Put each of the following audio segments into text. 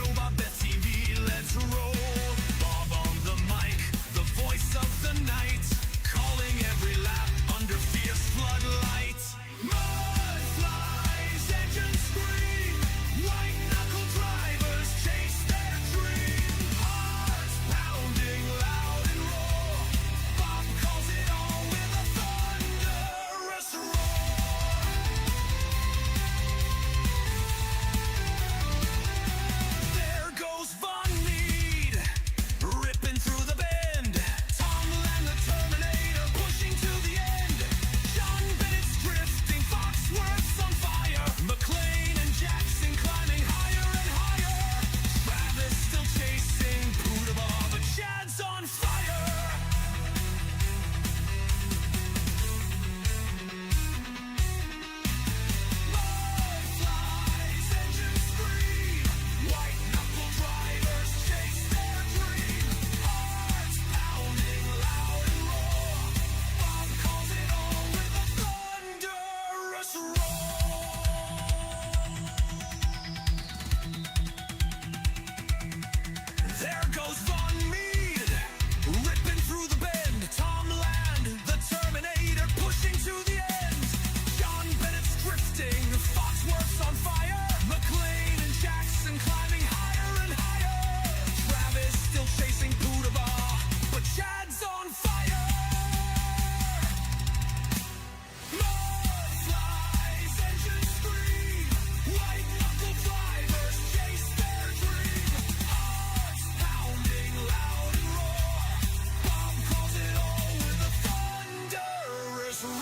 show, BobbethTV, let's roll. Bob on the mic, the voice of the night, calling every lap under fierce floodlights. Mud flies, engines scream, white knuckle drivers chase their dream. Hearts pounding loud and raw, Bob calls it all with a thunderous roar. There goes Von Mead, ripping through the bend. Tom and the Terminator pushing to the end. John Bennett's drifting, Foxworth's on fire. McLean and Jackson climbing higher and higher. Travis still chasing Poudre, but Chad's on fire. Mud flies, engines scream, white knuckle drivers chase their dream. Hearts pounding loud and raw, Bob calls it all with a thunderous roar. There goes Von Mead, ripping through the bend. Tom Land, the Terminator pushing to the end. John Bennett's drifting, Foxworth's on fire. McLean and Jackson climbing higher and higher. Travis still chasing Poudre, but Chad's on fire. Mud flies, engines scream, white knuckle drivers chase their dream. Hearts pounding loud and roar, Bob calls it all with a thunderous roar.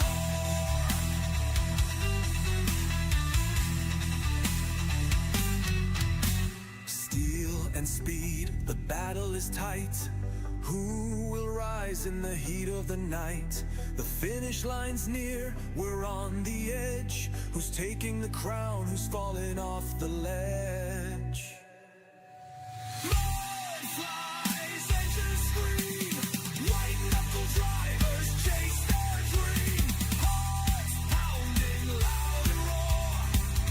Steel and speed, the battle is tight. Who will rise in the heat of the night? The finish line's near, we're on the edge. Who's taking the crown? Who's falling off the ledge? Mud flies, engines scream, white knuckle drivers chase their dream. Hearts pounding loud and roar,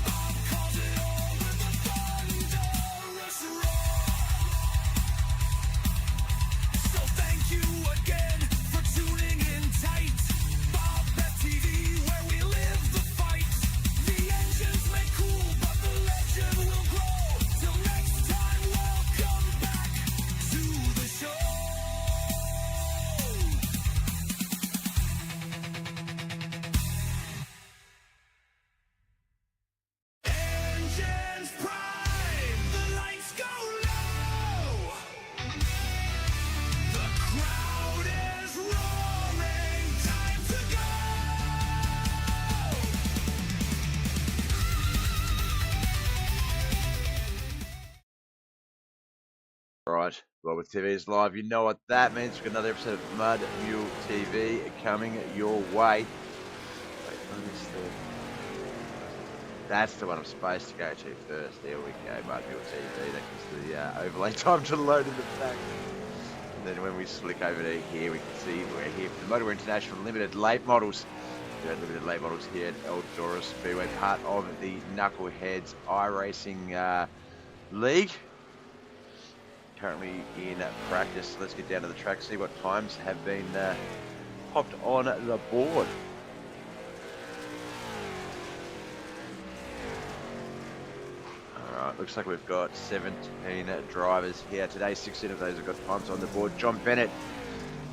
Bob calls it all with a thunderous roar. So thank you again for tuning in tight. BobbethTV, where we live the fight. The engines may cool, but the legend will grow. Till next time, welcome back to the show. Engines prime, the lights go low. The crowd is roaring, time to go. Right, BobbethTV is live. You know what that means. We've got another episode of Mud Mule TV coming your way. Wait, what is that's the one I'm supposed to go to first. There we go, Mud Mule TV. That gives the overlay time to load in the back. And then when we flick over to here, we can see we're here for the Motowear International Limited Late Models. We've got limited late models here at Eldora Speedway, part of the Knuckleheadz iRacing League. Currently in practice. Let's get down to the track, see what times have been popped on the board. Alright, looks like we've got 17 drivers here today. 16 of those have got times on the board. John Bennett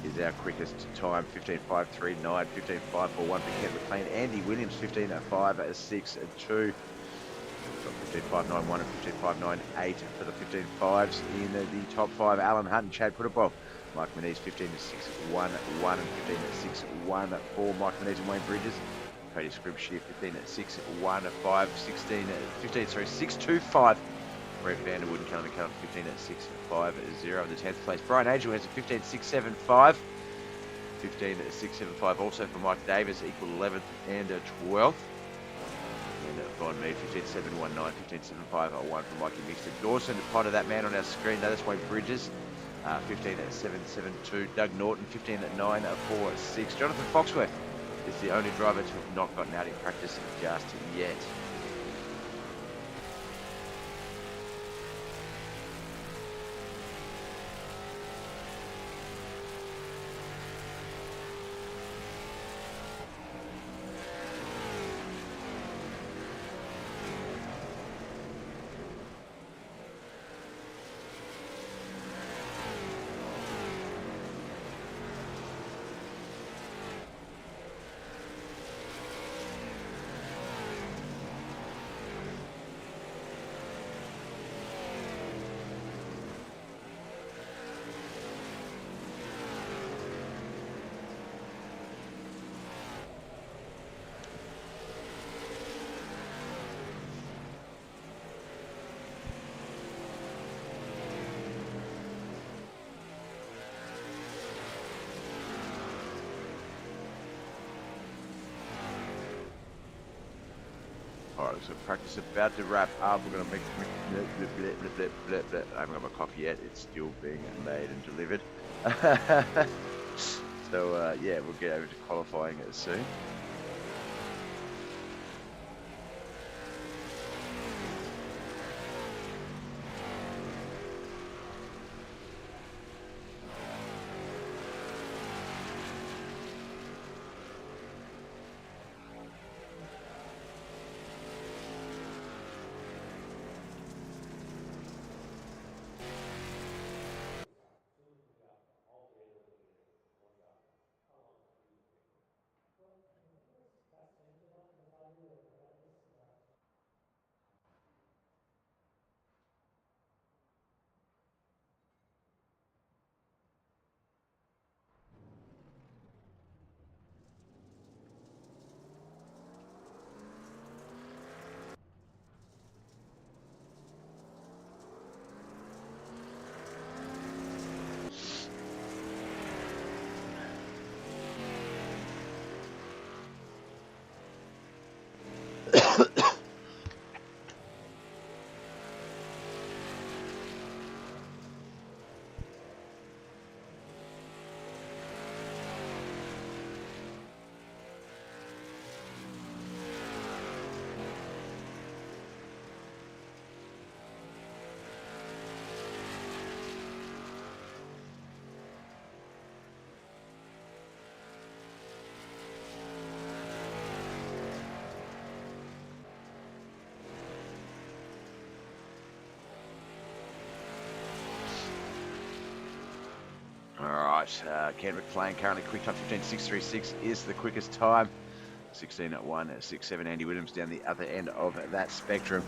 is our quickest time, 15.539, 15.541 for Kent McLean. Andy Williams, 15.562. 15.591 and 15.598 for the 15.5s in the top 5. Alan Hunt and Chad Poudre. Mike Manise 15.611 and 15.614 for Mike Manise and Wayne Bridges. Cody Scribshire 15.615, 625. Brett Vanderwood and Callum McCallum 15.650 in the 10th place. Brian Angel has a 15.675. 15.675 also for Mike Davis, equal 11th and 12th. And Von Mead 15.719, 15.751 for Mikey Mixter. Dawson, part of that man on our screen, that's Wayne Bridges. 15.772. Doug Norton 15.946. Jonathan Foxworth is the only driver to have not gotten out in practice just yet. So practice about to wrap up. We're going to make. I haven't got my coffee yet. It's still being made and delivered. So yeah, we'll get over to qualifying soon. Alright, Ken McLean currently quick time 15.636 is the quickest time. 16.167 Andy Williams down the other end of that spectrum.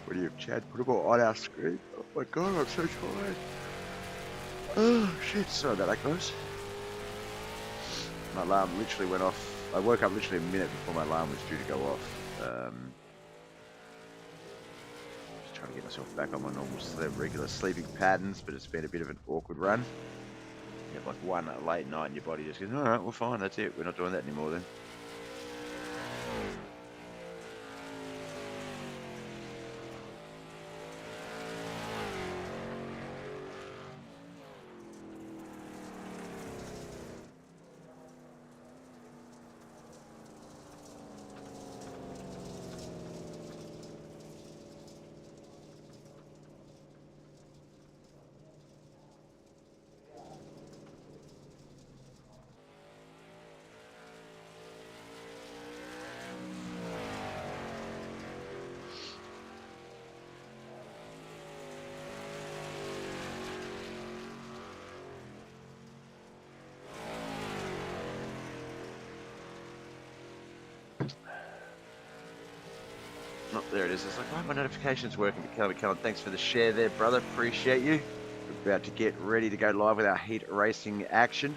What do you have, Chad? Put them all on our screen. Oh my god, I'm so tired. Oh shit, sorry about that, guys. My alarm literally went off. I woke up literally a minute before my alarm was due to go off. Just trying to get myself back on my normal regular sleeping patterns, but it's been a bit of an awkward run. You have like one late night and your body just goes, alright, we're fine, that's it. We're not doing that anymore then. Oh, there it is. It's like, oh, my notification's working. McKellen, thanks for the share there, brother. Appreciate you. We're about to get ready to go live with our heat racing action.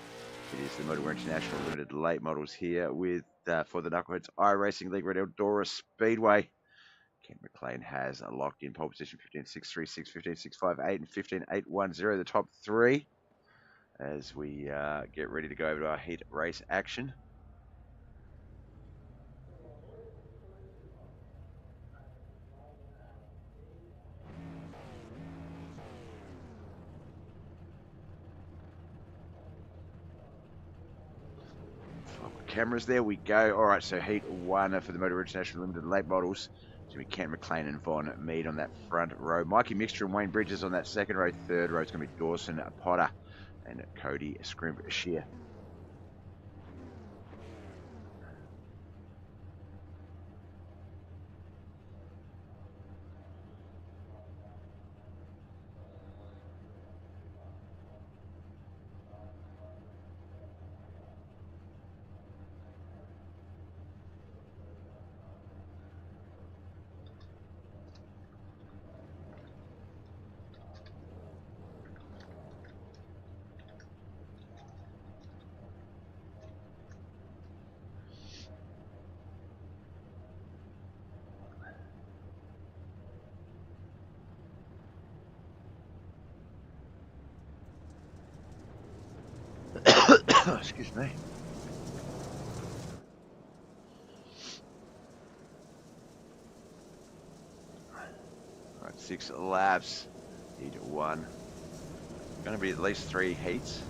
It is the Motowear International Limited late models here with for the Knuckleheadz iRacing League at Eldora Speedway. Ken McLean has a locked in pole position 15.636, 15.658, and 15.810, the top three, as we get ready to go over to our heat race action. Cameras, there we go. All right, so heat one for the Motowear International Limited late models. It's going to be Ken McLean and Von Mead on that front row. Mikey Mixture and Wayne Bridges on that second row. Third row is going to be Dawson Potter and Cody Scrimp-Shear. excuse me. Right, 6 laps. Heat 1. Going to be at least 3 heats.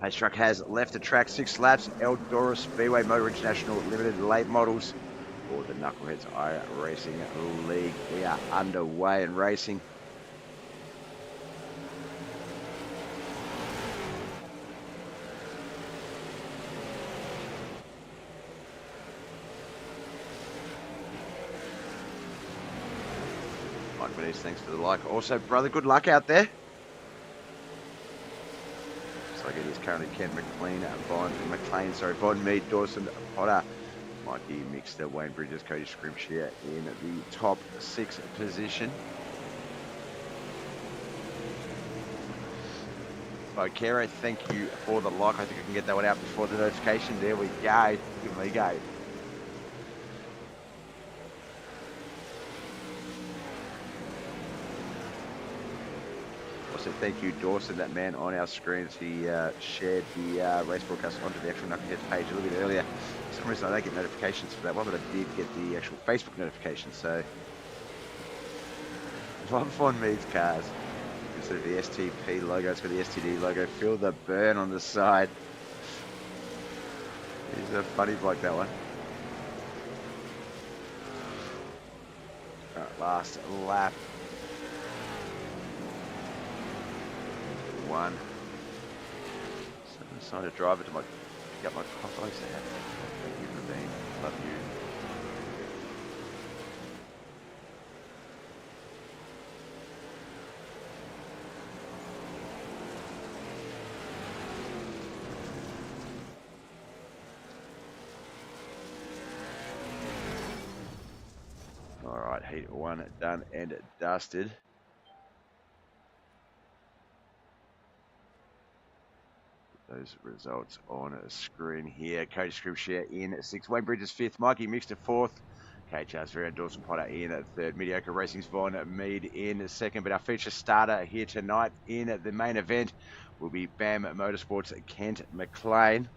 Pace truck has left the track 6 laps. Eldora Speedway Motor International Limited late models for the Knuckleheadz iRacing League. We are underway and racing. Mike Benitez, thanks for the like. Also, brother, good luck out there. Like it is currently Ken Bond Mead, Dawson Potter, Mikey Mixter, Wayne Bridges, Cody Scrimshire in the top 6 position. Bokero, thank you for the like. I think I can get that one out before the notification. There we go. Give me a go. Also, thank you, Dawson, that man on our screens. He shared the race broadcast onto the actual Knuckleheadz page a little bit earlier. For some reason, I don't get notifications for that one, but I did get the actual Facebook notification. So, love on Mead's cars. Instead of the STP logo, it's got the STD logo. Feel the burn on the side. He's a funny bloke, that one. Alright, last lap. 1. So I decided to drive it to pick up my coffee. Thank you for being. Love you. Alright, heat 1 done and dusted. Those results on a screen here. Cody Scripshare in 6th. Wayne Bridges 5th. Mikey Mixter 4th. KHR's very Dawson Potter in 3rd. Mediocre Racing's Vaughn Mead in 2nd. But our feature starter here tonight in the main event will be BAM Motorsports Kent McLean.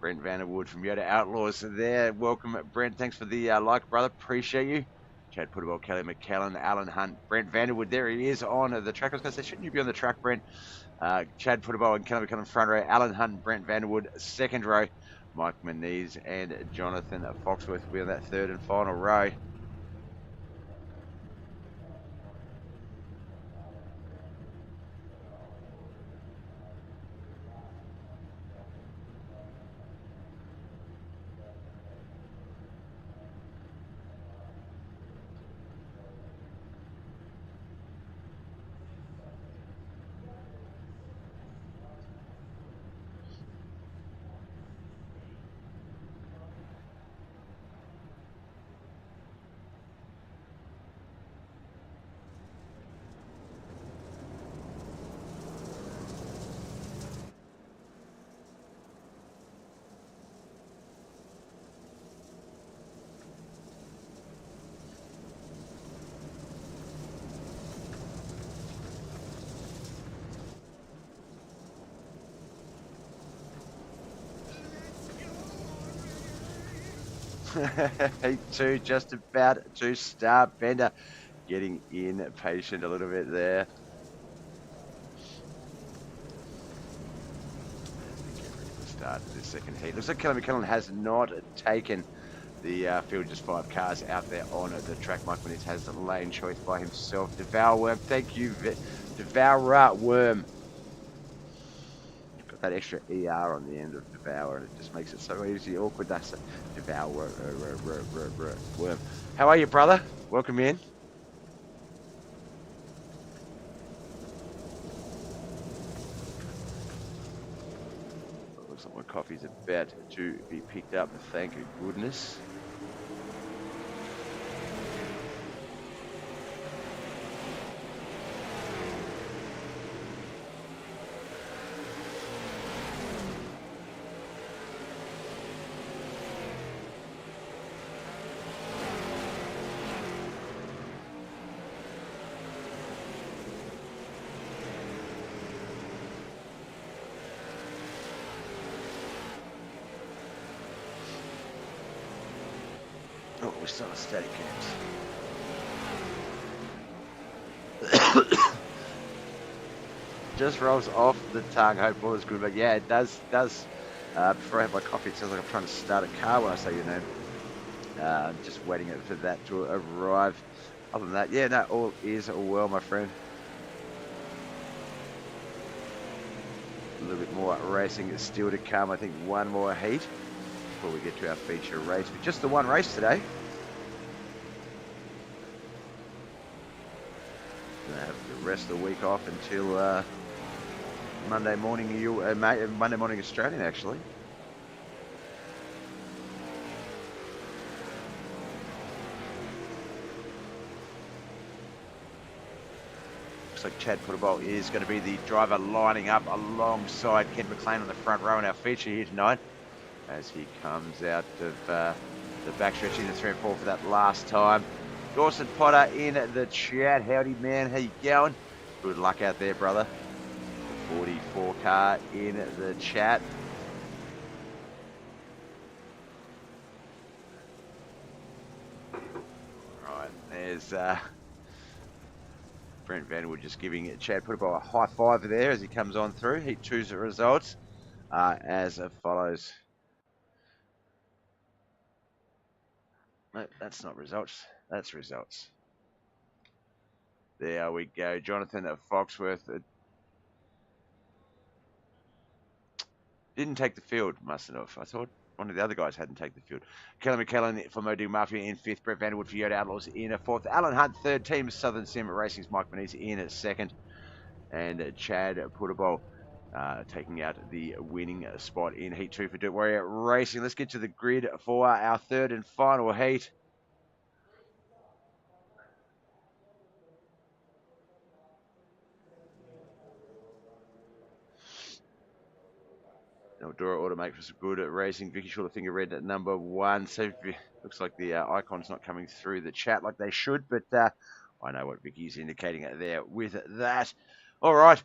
Brent Vanderwood from Yoda Outlaws there. Welcome, Brent. Thanks for the like, brother. Appreciate you. Chad Puttawell, Kelly McKellen, Alan Hunt, Brent Vanderwood. There he is on the track. I was going to say, shouldn't you be on the track, Brent? Chad Puttawell and Kelly McKellen front row. Alan Hunt, Brent Vanderwood second row. Mike Menez and Jonathan Foxworth will be on that 3rd and final row. Heat 2 just about to start. Bender getting impatient a little bit there. Get ready to start the second heat. Looks like Kelly McKellen has not taken the field, just 5 cars out there on the track. Mike Benitez has the lane choice by himself. Devour Worm, thank you, Devour Worm. Got that extra ER on the end of Devour, and it just makes it so easy. Awkward, that's it. Devour Worm. How are you, brother? Welcome in. Looks like my coffee's about to be picked up, thank goodness. Oh, we're still on static cams. Just rolls off the tongue. Hope all is good, but yeah, it does. Before I have my coffee, it sounds like I'm trying to start a car when I say your name. Just waiting for that to arrive. Other than that, yeah, no, all is well, my friend. A little bit more racing is still to come. I think one more heat before we get to our feature race. But just the one race today. Gonna have the rest of the week off until Monday morning. Monday morning Australian, actually. Looks like Chad Puttable is going to be the driver lining up alongside Ken McLean on the front row in our feature here tonight, as he comes out of the backstretch in the 3 and 4 for that last time. Dawson Potter in the chat. Howdy, man. How you going? Good luck out there, brother. The 44 car in the chat. Right, there's Brent Vanwood just giving Chad Puttable a high five there as he comes on through. Heat 2's results as follows. No, that's not results. That's results. There we go. Jonathan Foxworth didn't take the field, mustn't have. I thought one of the other guys hadn't taken the field. Kelly McKellen for Modu Mafia in 5th. Brett Vanderwood for Yoda Outlaws in 4th. Alan Hunt, 3rd. Team Southern Sim Racing's Mike Benitez in 2nd. And Chad Puttable taking out the winning spot in Heat 2 for Dirt Warrior Racing. Let's get to the grid for our 3rd and final heat. Eldora Automate for some good racing. Vicky Shorterfinger red at number 1. So looks like the icon's not coming through the chat like they should, but I know what Vicky's indicating there with that. All right.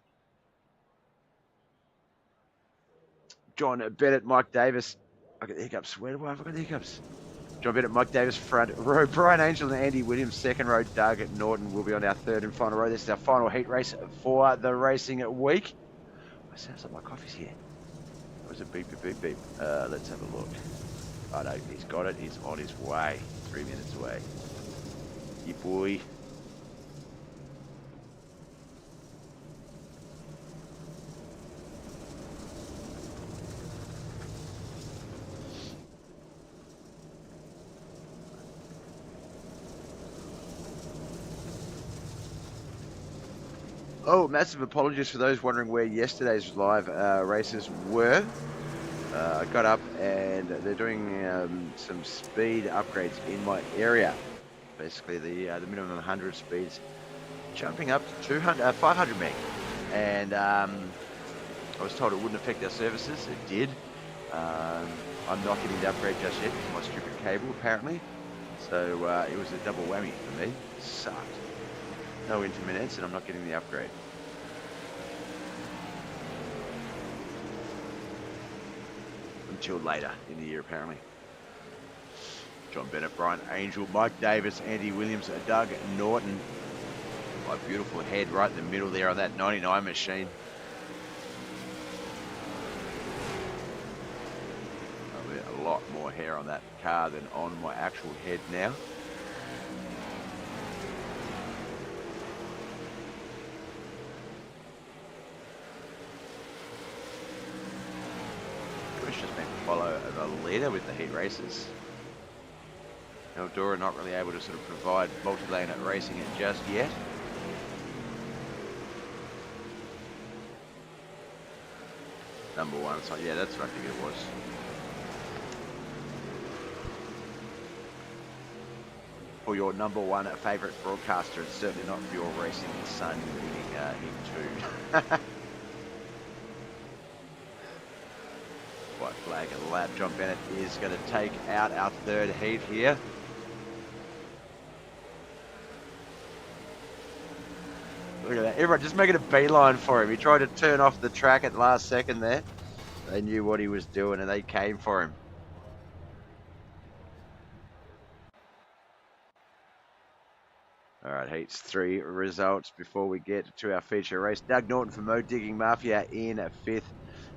John Bennett, Mike Davis. I got the hiccups. Where do I have got the hiccups? John Bennett, Mike Davis, front row. Brian Angel and Andy Williams, 2nd row. Doug Norton will be on our 3rd and final row. This is our final heat race for the racing week. It sounds like my coffee's here. That was a beep, beep, beep. Let's have a look. Oh no, he's got it. He's on his way. 3 minutes away. You boy. Oh, massive apologies for those wondering where yesterday's live races were. I got up and they're doing some speed upgrades in my area. Basically, the minimum 100 speeds jumping up to 500 meg. And I was told it wouldn't affect our services. It did. I'm not getting the upgrade just yet because of my stupid cable, apparently. So it was a double whammy for me. It sucked. No intermittents, and I'm not getting the upgrade. Until later in the year, apparently. John Bennett, Brian Angel, Mike Davis, Andy Williams, Doug Norton. My beautiful head right in the middle there on that 99 machine. A lot more more hair on that car than on my actual head now. It's just been follow the leader with the heat races. Eldora not really able to sort of provide multi-lane racing it just yet. Number one, so yeah, that's what I think it was. For your number one favourite broadcaster, it's certainly not for your racing son winning him too. White flag and lap. John Bennett is going to take out our third heat here. Look at that. Everyone just making a beeline for him. He tried to turn off the track at the last second there. They knew what he was doing and they came for him. All right, heats 3 results before we get to our feature race. Doug Norton for Mo Digging Mafia in 5th.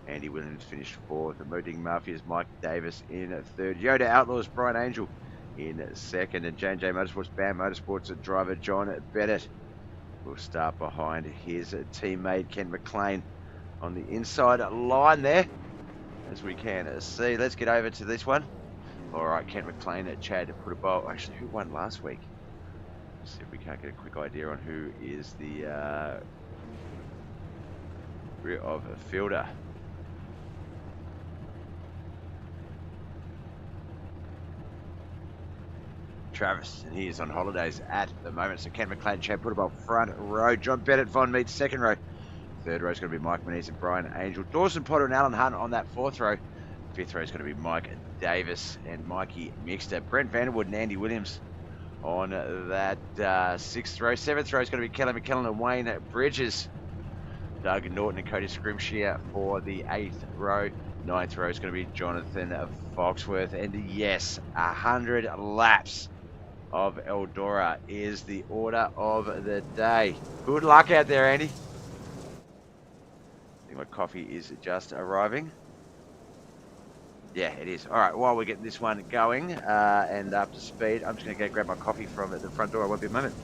Andy Williams finished 4th. The Mo Digging Mafia's Mike Davis in 3rd. Yoda Outlaws Brian Angel in 2nd. And J&J Motorsports BAM Motorsports driver John Bennett will start behind his teammate Ken McLean on the inside line there, as we can see. Let's get over to this one. All right, Ken McLean at Chad put a bowl. Actually, who won last week? Let's see if we can't get a quick idea on who is the rear of a fielder. Travis, and he is on holidays at the moment. So Ken McLean, Chad Putterball front row. John Bennett, Von Mead second row. Third row is going to be Mike Menez and Brian Angel. Dawson Potter and Alan Hunt on that 4th row. 5th row is going to be Mike Davis and Mikey Mixter. Brent Vanderwood and Andy Williams on that 6th row. 7th row is going to be Kelly McKellen and Wayne Bridges. Doug Norton and Cody Scrimshire for the 8th row. 9th row is going to be Jonathan Foxworth. And yes, 100 laps of Eldora is the order of the day. Good luck out there, Andy. I think my coffee is just arriving. Yeah, it is. All right, while we're getting this one going and up to speed, I'm just going to go grab my coffee from the front door. I won't be a moment.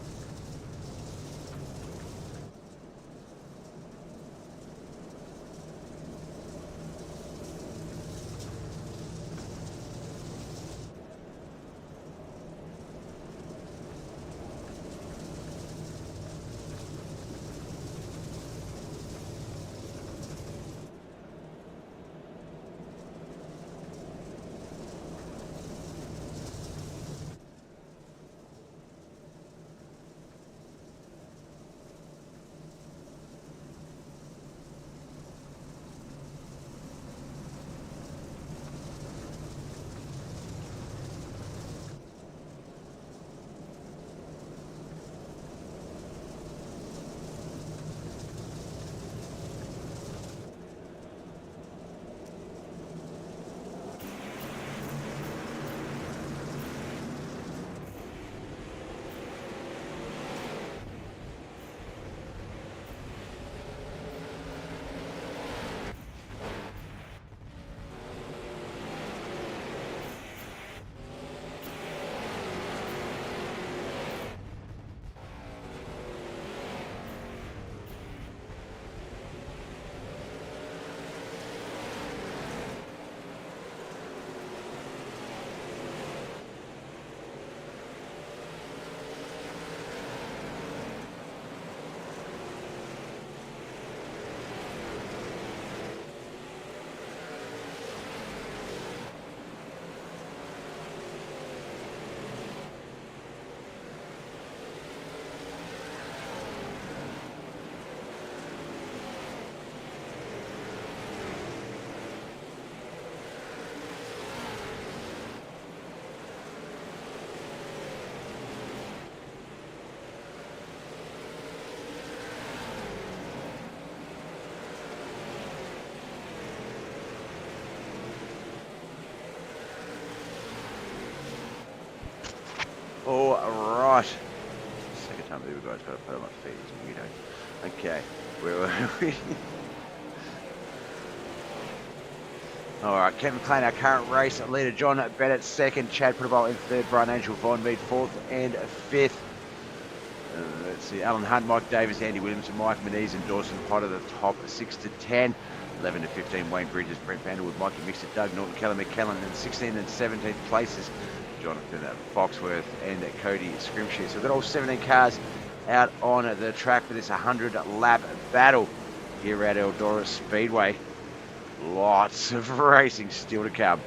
All right. Second time that you guys got to put on my feet, you know. Okay. Where were we? All right, Kevin McLean, our current race leader. John Bennett second. Chad Putterbolt in third. Brian Angel, Von Mead fourth and fifth. Let's see, Alan Hunt, Mike Davis, Andy Williams, Mike Moniz and Dawson Potter, the top 6 to 10. 11 to 15, Wayne Bridges, Brent Vanderwood, Mikey Mixer, Doug Norton, Kelly McKellen, and 16 and 17th places, Jonathan Foxworth and Cody Scrimshire. So we've got all 17 cars out on the track for this 100-lap battle here at Eldora Speedway. Lots of racing still to come.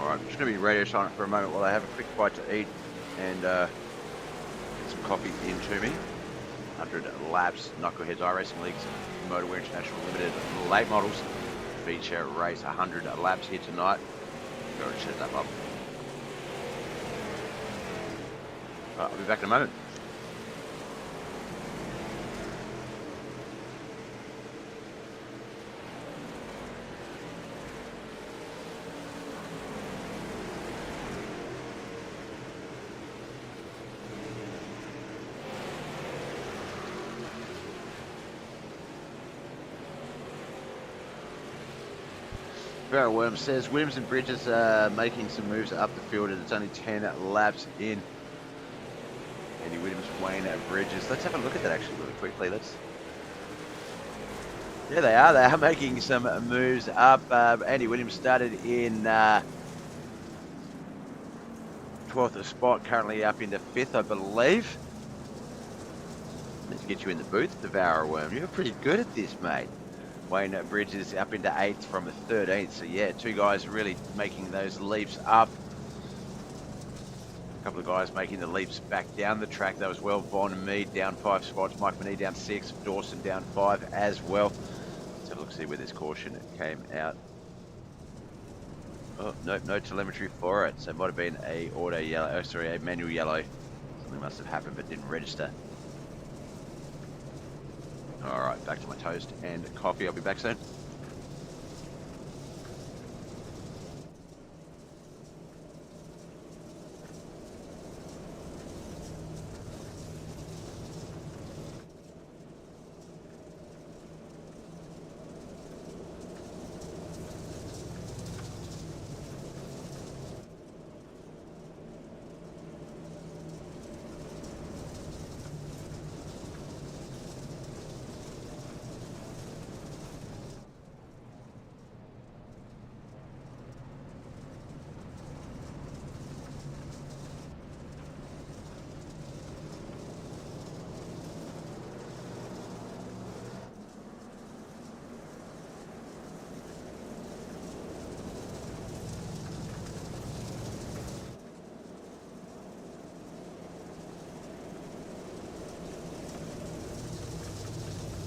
I'm just going to be radio silent for a moment while I have a quick bite to eat and get some coffee into me. 100 laps, Knuckleheadz iRacing League's Motowear International Limited late models feature race 100 laps here tonight. Go and set that up. I'll be back in a moment. Barrel Worm says Williams and Bridges are making some moves up the field and it's only 10 laps in. Andy Williams, Wayne Bridges. Let's have a look at that actually really quickly. Yeah, they are. They are making some moves up. Andy Williams started in 12th spot, currently up into 5th, I believe. Let's get you in the booth, Devour Worm. You're pretty good at this, mate. Wayne Bridges up into 8th from 13th. So yeah, two guys really making those leaps up. A couple of guys making the leaps back down the track though as well. Von Mead down 5 spots. Mike Manee down 6. Dawson down 5 as well. Let's have a look, see where this caution came out. Oh, no telemetry for it. So it might have been a auto yellow, oh sorry, a manual yellow. Something must have happened but didn't register. All right, back to my toast and coffee. I'll be back soon.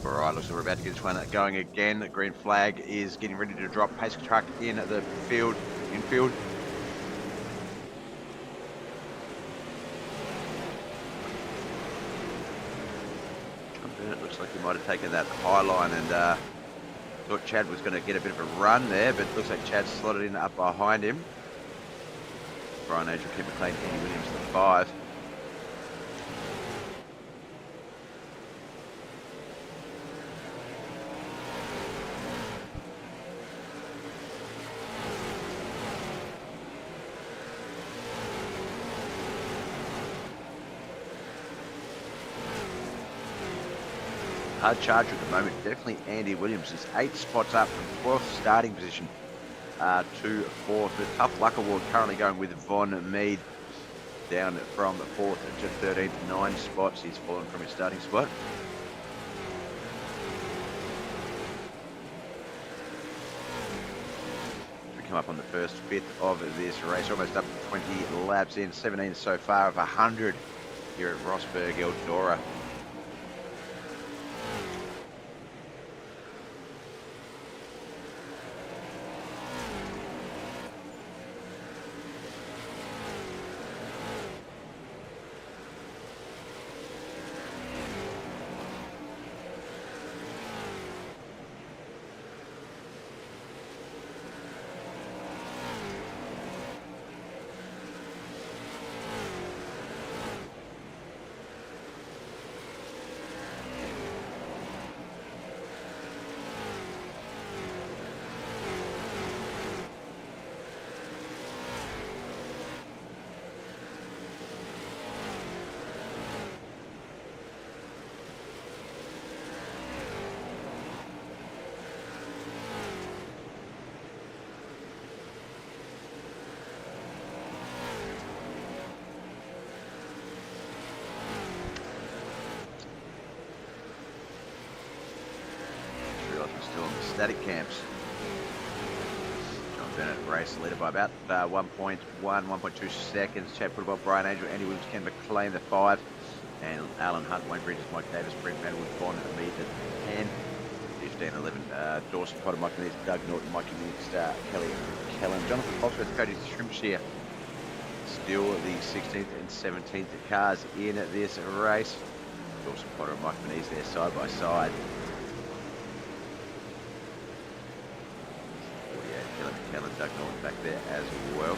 Alright, looks like we're about to get this one going again. The green flag is getting ready to drop. Pace truck in the field, infield. It looks like he might have taken that high line and thought Chad was going to get a bit of a run there, but it looks like Chad slotted in up behind him. Brian Angel, Kevin McLean, Andy Williams, the 5. Hard charge at the moment, definitely Andy Williams is 8 spots up from 12th starting position to 4th. The Tough Luck Award currently going with Von Mead down from 4th to 13th, 9 spots. He's fallen from his starting spot. come up on the first fifth of this race. Almost up to 20 laps in, 17 so far of 100 here at Rosberg Eldora. Still on the static camps. John Bennett race leader by about 1.1, 1.2 seconds. Chad Puddlebaugh, Brian Angel, Andy Williams, Ken McLean, the 5. And Alan Hunt, Wayne Bridges, Mike Davis, Brent Vanderwood, Bond, Mead at 10. 15, 11, Dawson Potter, Mike Needs, Doug Norton, Mikey Nix, Kelly Kellen, Jonathan Foxworth, Cody Shrimpshire. Still the 16th and 17th cars in this race. Dawson Potter and Mike Mead there side by side. Kellen Doug Norton back there as well.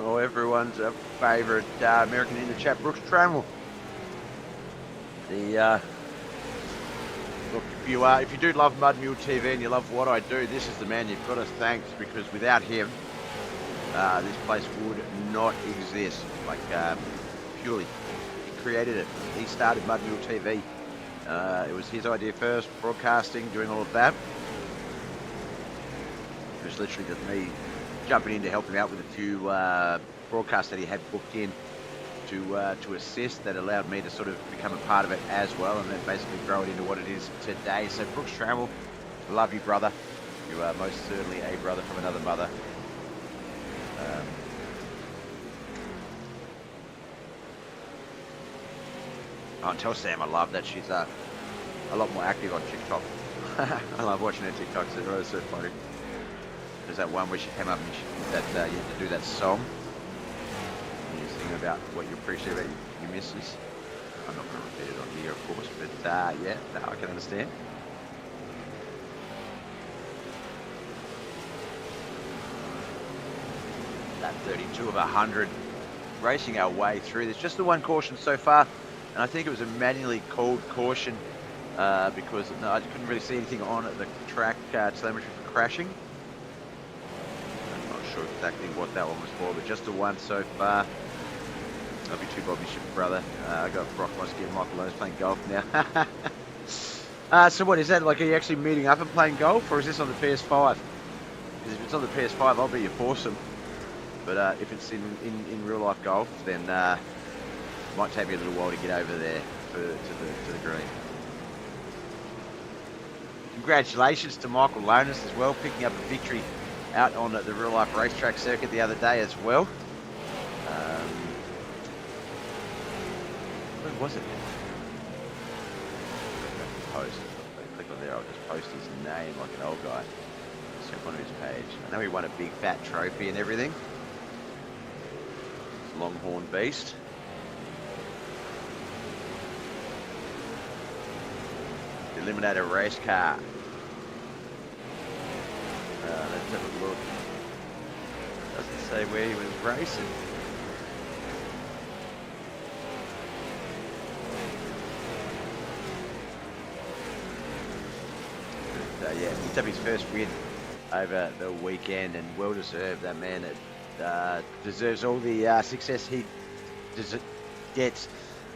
Oh, everyone's favourite American in the chat, Brooks Trammell. Look, if you do love Mud Mule TV and you love what I do, this is the man you've got to thank, because without him, this place would not exist. Like, purely, he created it. He started Mud Mule TV. It was his idea first, broadcasting, doing all of that. It was literally just me jumping in to help him out with a few broadcasts that he had booked in to assist, that allowed me to sort of become a part of it as well, and then basically grow it into what it is today. So Brooks Trammell, I love you, brother. You are most certainly a brother from another mother. Oh, and tell Sam I love that she's a lot more active on TikTok. I love watching her TikToks. It's really so funny. There's that one where she came up and you had to do that song. And you're singing about what you appreciate about your missus. I'm not going to repeat it on here, of course, but yeah, no, I can understand. That 32 of 100, racing our way through. There's just the one caution so far, and I think it was a manually called caution because I couldn't really see anything on the track telemetry for crashing. Sure exactly what that one was for, but just the one so far. Love you too, Bobby Ship, brother. I got Brock Mosky and Michael Lowe's playing golf now. So what is that? Like, are you actually meeting up and playing golf, or is this on the PS5? Because if it's on the PS5, I'll be your foursome. But if it's in real life golf, then it might take me a little while to get over there to the green. Congratulations to Michael Lonas as well, picking up a victory out on the real life racetrack circuit the other day as well. Where was it? Post. Click on there, I'll just post his name like an old guy. Jump onto his page. I know he won a big fat trophy and everything. Longhorn Beast. The Eliminator race car. Let's have a look. Doesn't say where he was racing. But, yeah, picked up his first win over the weekend, and well deserved. That man deserves all the success he gets.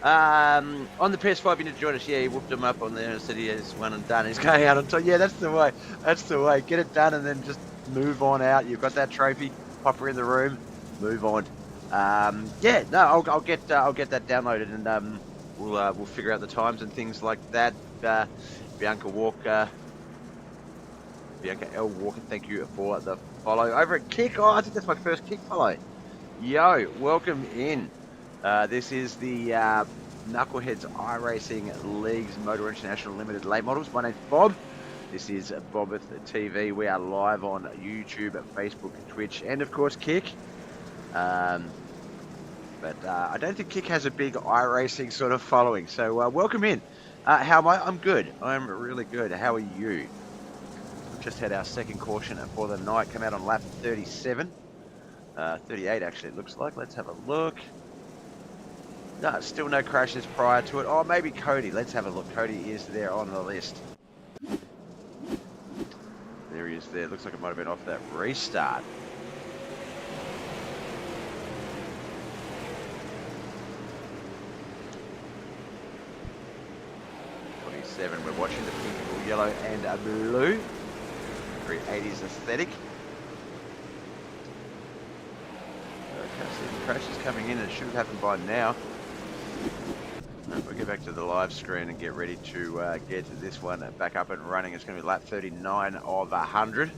On the PS5, you need to join us. Yeah, he whooped him up on there and said he has one and done. He's going out on top. Yeah, that's the way. That's the way. Get it done and then just move on out. You've got that trophy. Pop her in the room. Move on. Yeah, no, I'll get that downloaded, and we'll figure out the times and things like that. Bianca L. Walker, thank you for the follow over at Kick. Oh, I think that's my first Kick follow. Yo, welcome in. This is the Knuckleheadz iRacing League's Motowear International Limited Late Models. My name's Bob. This is BobbethTV. We are live on YouTube, Facebook, Twitch, and of course Kick. But I don't think Kick has a big iRacing sort of following. So welcome in. How am I? I'm good. I'm really good. How are you? Just had our second caution for the night. Come out on lap 37. 38 actually it looks like. Let's have a look. No, still no crashes prior to it. Oh, maybe Cody. Let's have a look. Cody is there on the list. There he is there. Looks like it might have been off that restart. We're watching the pink, yellow, and blue. Very 80s aesthetic. Okay, so the crash is coming in, and it should have happened by now. We'll get back to the live screen and get ready to get this one back up and running. It's going to be lap 39 of 100.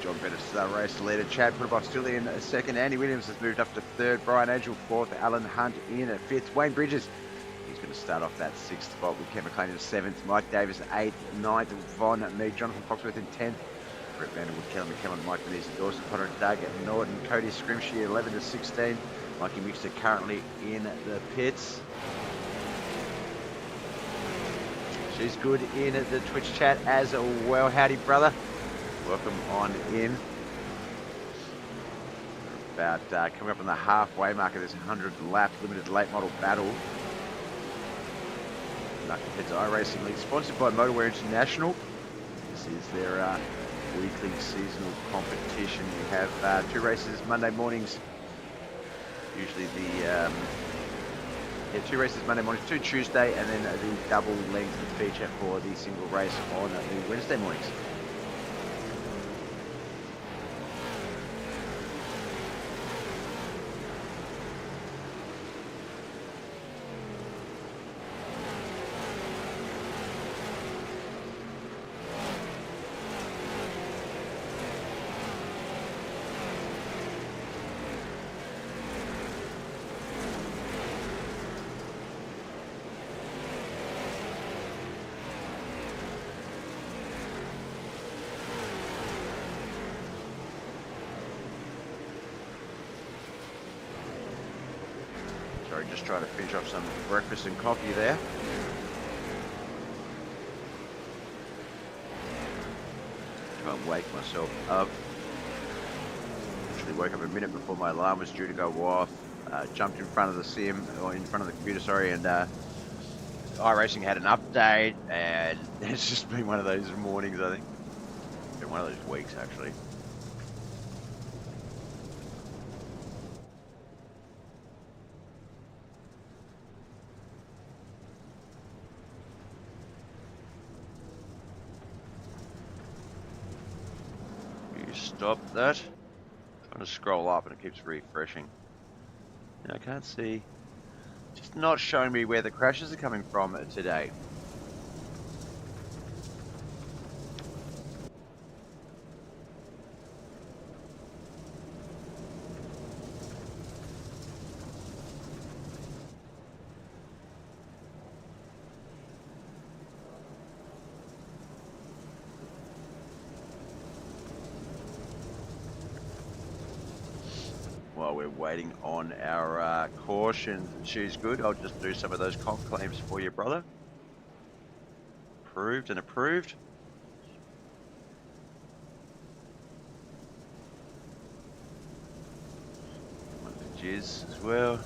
John Bettis race leader. Chad Putterbox still in second. Andy Williams has moved up to third. Brian Angel fourth. Alan Hunt in at fifth. Wayne Bridges, he's going to start off that sixth spot with Ken McLean in seventh. Mike Davis eighth. Ninth. Von Mead. Jonathan Foxworth in 10th. Brett Vanderwood, Kelly McKellen, Mike Denise, Dawson, Potter, Doug Norton, Cody Scrimshy 11 to 16. Mikey Mixter currently in the pits. She's good in the Twitch chat as well. Howdy, brother. Welcome on in. About coming up on the halfway mark of this 100 lap limited late model battle. Knuckleheadz iRacing League, sponsored by Motowear International. This is their weekly seasonal competition. You have 2 races Monday mornings. Usually the 2 races Monday mornings, 2 Tuesday, and then the double length feature for the single race on the Wednesday mornings. Sorry, just trying to finish off some breakfast and coffee there. Try and wake myself up. Actually woke up a minute before my alarm was due to go off. Jumped in front of the sim, or in front of the computer, sorry, and iRacing had an update, and it's just been one of those mornings, I think. It's been one of those weeks, actually. You stop that. Trying to scroll up and it keeps refreshing. And I can't see. Just not showing me where the crashes are coming from today. While we're waiting on our caution, she's good. I'll just do some of those comp claims for you, brother. Approved and approved. One for Jizz as well.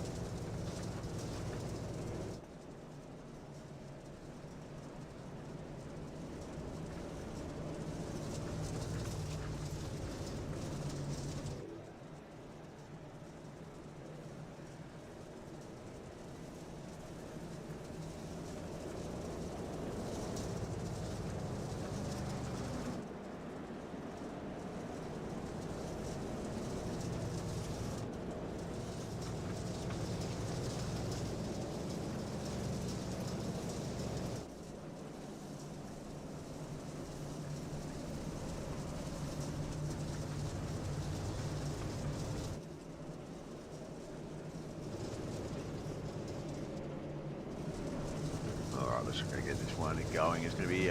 Let's go get this one going. It's going to be,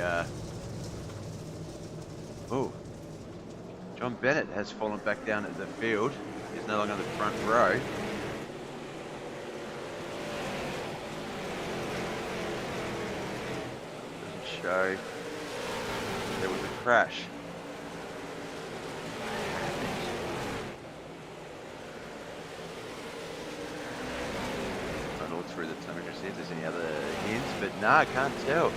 oh, John Bennett has fallen back down at the field. He's no longer on the front row. Doesn't show there was a crash. Through the tunnel to see if there's any other hints, but no, I can't tell.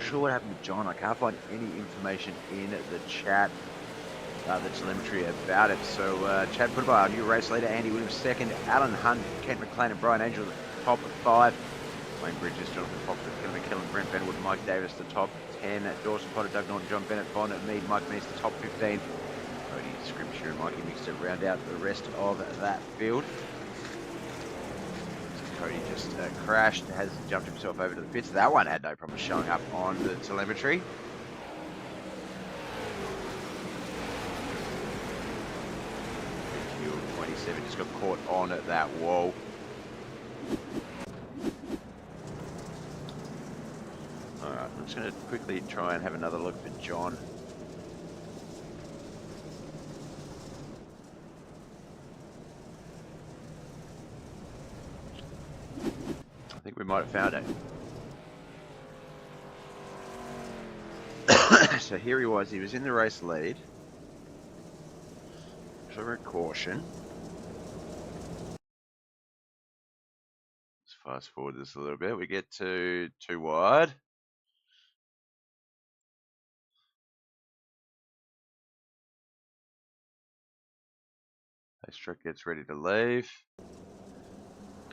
Sure what happened to John. I can't find any information in the chat, the telemetry about it. So Chad put by our new race leader, Andy Williams second, Alan Hunt, Kent McLean and Brian Angel top 5, Wayne Bridges, Jonathan Fox, Kevin McKellen, Brent Benwood, Mike Davis the top 10, Dawson Potter, Doug Norton, John Bennett, Bond, Mead, Mike Meese the top 15, Cody Scripture and Mikey Mixer round out the rest of that field. Cody just crashed, has jumped himself over to the pits. That one had no problem showing up on the telemetry. Q27 just got caught on at that wall. Alright, I'm just going to quickly try and have another look for John. I think we might have found it. So here he was in the race lead. So we're at caution. Let's fast forward this a little bit. We get to 2 wide. Race truck gets ready to leave.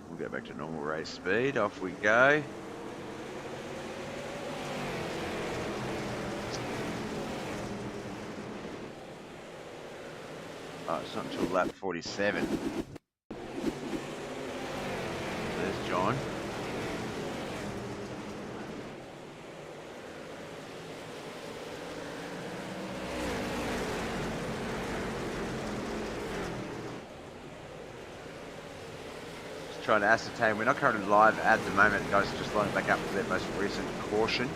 We'll go back to normal race speed. Off we go. Oh, it's not until lap 47. There's John. trying to ascertain. We're not currently live at the moment. Guys are just lining back up for their most recent caution.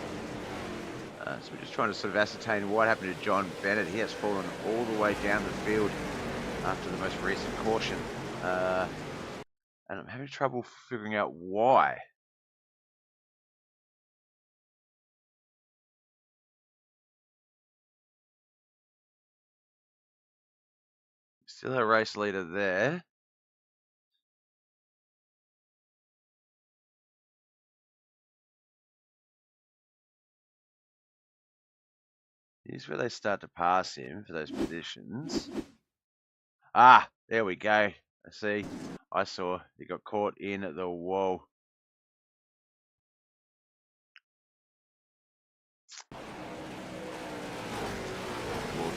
So we're just trying to sort of ascertain what happened to John Bennett. He has fallen all the way down the field after the most recent caution. And I'm having trouble figuring out why. Still a race leader there. Here's where they start to pass him for those positions. Ah, there we go. I see. I saw he got caught in the wall. Wall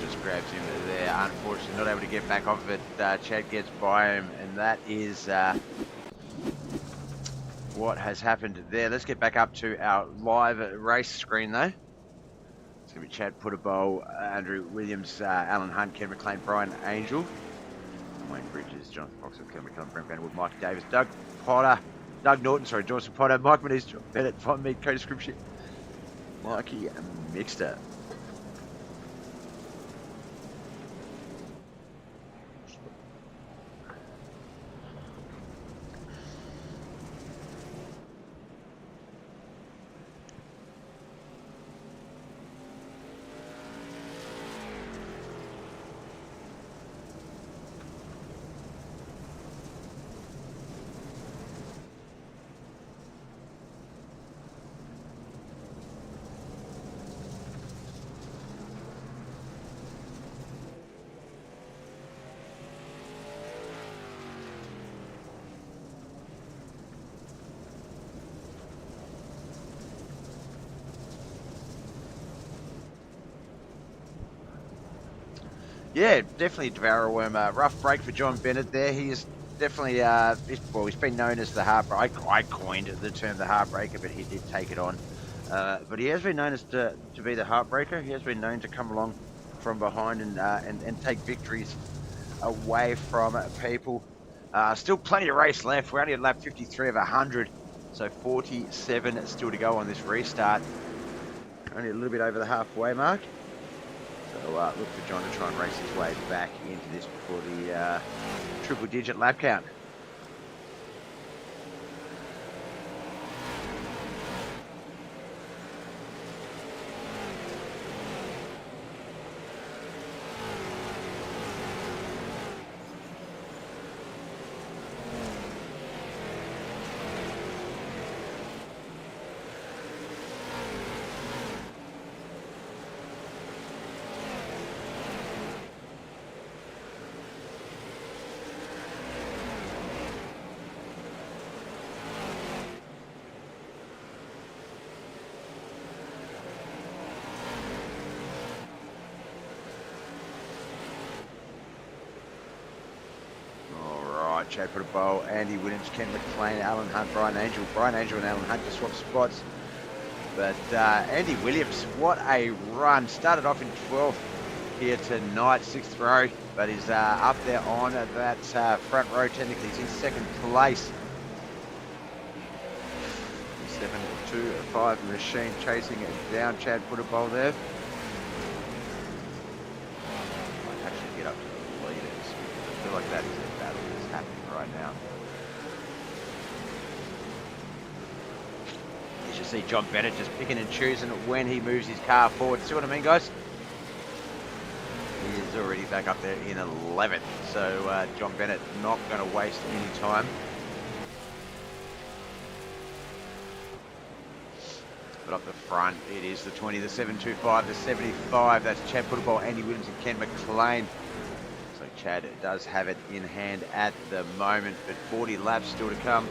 just grabs him there. Unfortunately, not able to get back off of it. Chad gets by him, and that is what has happened there. Let's get back up to our live race screen, though. It's going to be Chad Putterbowl, Andrew Williams, Alan Hunt, Ken McLean, Brian Angel, Wayne Bridges, Jonathan Fox, Ken McLean, Brent Vanderwood, Mike Davis, Doug Norton, Dawson Potter, Mike Maniz, John Bennett, Von Mead, co-description, Mikey Mixter. Yeah, definitely Devour-Worm. Rough break for John Bennett there. He is definitely, he's been known as the Heartbreaker. I coined the term the Heartbreaker, but he did take it on. But he has been known as to be the Heartbreaker. He has been known to come along from behind and take victories away from people. Still plenty of race left. We're only at lap 53 of 100, so 47 still to go on this restart. Only a little bit over the halfway mark. So look for John to try and race his way back into this before the triple-digit lap count. Chad Putterbowl, Andy Williams, Ken McLean, Alan Hunt, Brian Angel. Brian Angel and Alan Hunt just swapped spots. But Andy Williams, what a run. Started off in 12th here tonight, 6th row, but is up there on that front row. Technically, he's in second place. 7-2-5 machine chasing it down. Chad Putterbowl there. Might actually get up to the leaders. I feel like that is a battle that's happening right now. You should see John Bennett just picking and choosing when he moves his car forward. See what I mean, guys? He is already back up there in 11th. So John Bennett not going to waste any time. But up the front, it is the 20, the 725, the 75. That's Chad Putterbowl, Andy Williams, and Ken McLean. So Chad does have it in hand at the moment, but 40 laps still to come.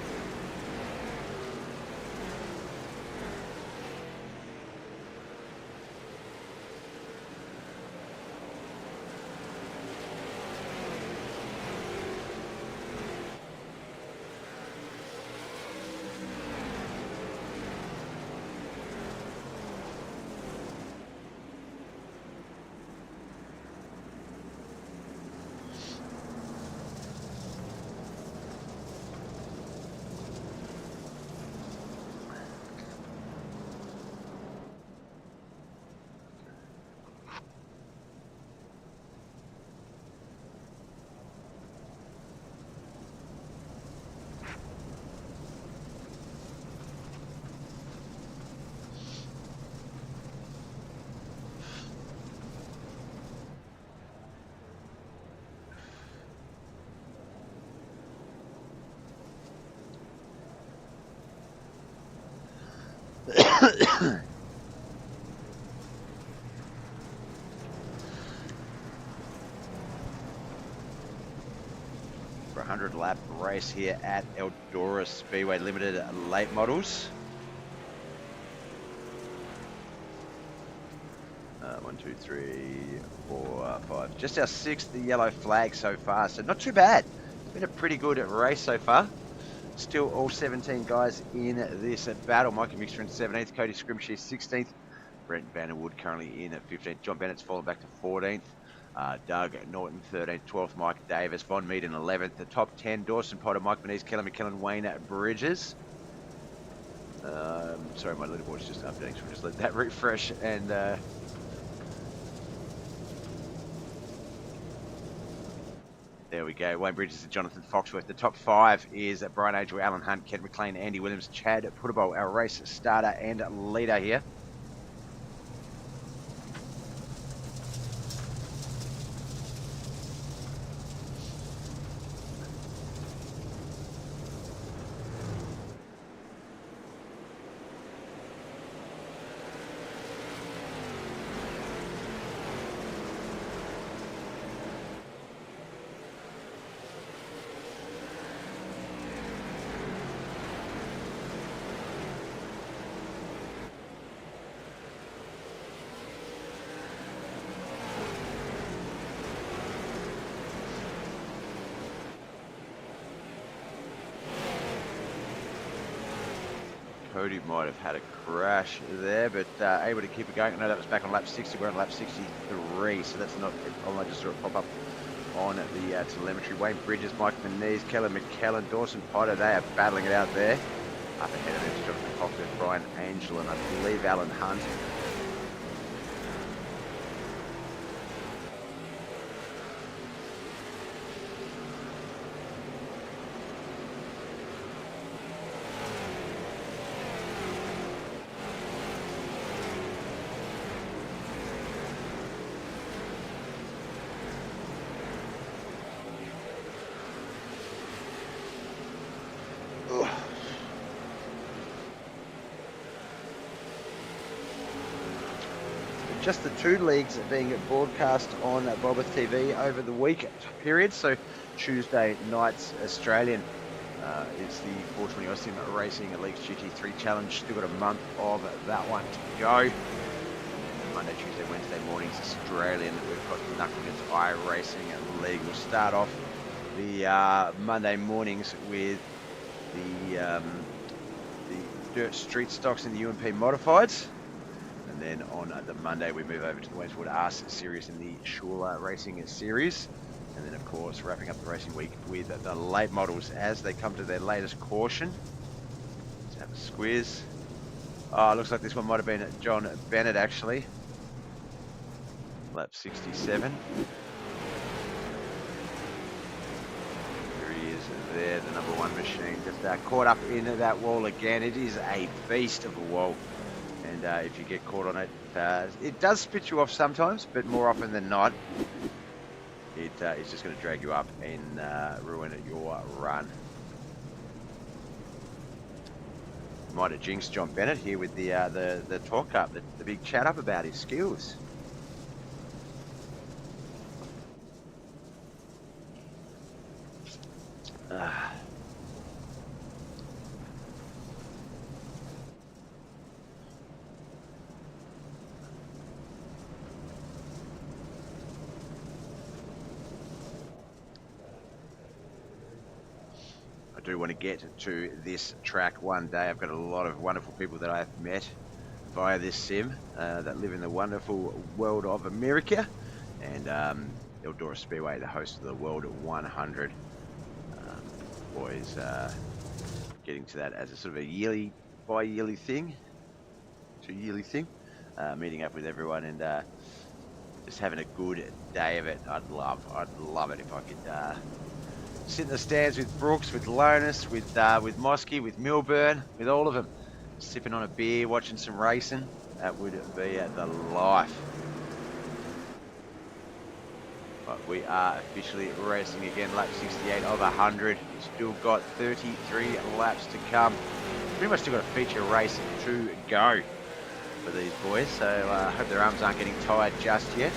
For a 100 lap race here at Eldora Speedway Limited late models. 1, 2, 3, 4, 5. Just our 6th yellow flag so far, so not too bad. It's been a pretty good race so far. Still all 17 guys in this battle. Mikey Mixter in 17th, Cody Scrimshy 16th, Brent Vanderwood currently in at 15th, John Bennett's fallen back to 14th, Doug Norton 13th, 12th, Mike Davis, Von Mead in 11th, the top 10, Dawson Potter, Mike Menez, Kelly McKellen, Wayne Bridges. Sorry, my leaderboard's just updating, so we'll just let that refresh. And there we go. Wayne Bridges and Jonathan Foxworth. The top 5 is Brian Angel, Alan Hunt, Ken McLean, Andy Williams, Chad Puttable, our race starter and leader here. Cody might have had a crash there, but able to keep it going. No, that was back on lap 60. We're on lap 63, so that's not. I just saw it pop up on the telemetry. Wayne Bridges, Mike Menez, Kelly McKellen, Dawson Potter, they are battling it out there. Up ahead of them is Jonathan Foxworth, Brian Angel, and I believe Alan Hunt. Just the 2 leagues being broadcast on BobbethTV over the week period. So Tuesday nights Australian is the 420 Austin Racing Leagues GT3 Challenge. Still got a month of that one to go. Monday, Tuesday, Wednesday mornings Australian. We've got Knuckleheadz iRacing League. We'll start off the Monday mornings with the dirt street stocks in the UMP modifieds. And then on the Monday, we move over to the Westwood Arse series in the Shula Racing series. And then, of course, wrapping up the racing week with the late models as they come to their latest caution. Let's have a squiz. Oh, looks like this one might have been John Bennett, actually. Lap 67. There he is there, the number 1 machine. Just caught up into that wall again. It is a beast of a wall. And if you get caught on it, it does spit you off sometimes, but more often than not, it's just going to drag you up and ruin your run. Might have jinxed John Bennett here with the talk up, the big chat up about his skills. I do want to get to this track one day. I've got a lot of wonderful people that I've met via this sim that live in the wonderful world of America, and Eldora Speedway, the host of the World 100. Boys getting to that as a sort of a yearly, bi-yearly thing, 2-yearly thing, meeting up with everyone and just having a good day of it. I'd love it if I could sit in the stands with Brooks, with Lonis, with Mosky, with Milburn, with all of them, sipping on a beer, watching some racing. That would be the life. But we are officially racing again, lap 68 of 100. We've still got 33 laps to come. pretty much still got a feature race to go for these boys, so I hope their arms aren't getting tired just yet.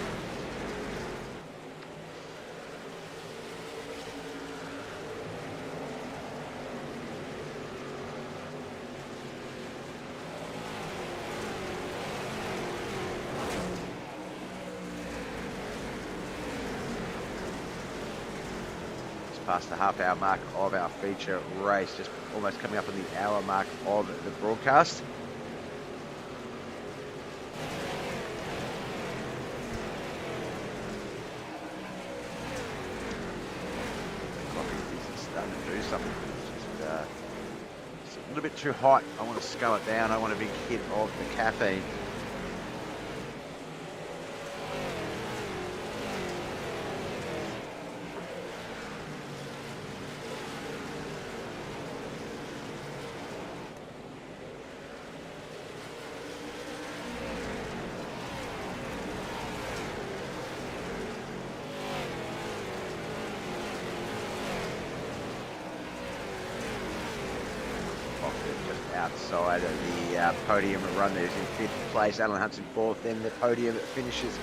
Past the half-hour mark of our feature race, just almost coming up on the hour mark of the broadcast. Coffee is starting to do something. It's a little bit too hot. I want to scale it down. I want a big hit of the caffeine. Outside of the podium run, there's in 5th place, Alan Hunt's in 4th, then the podium finishes.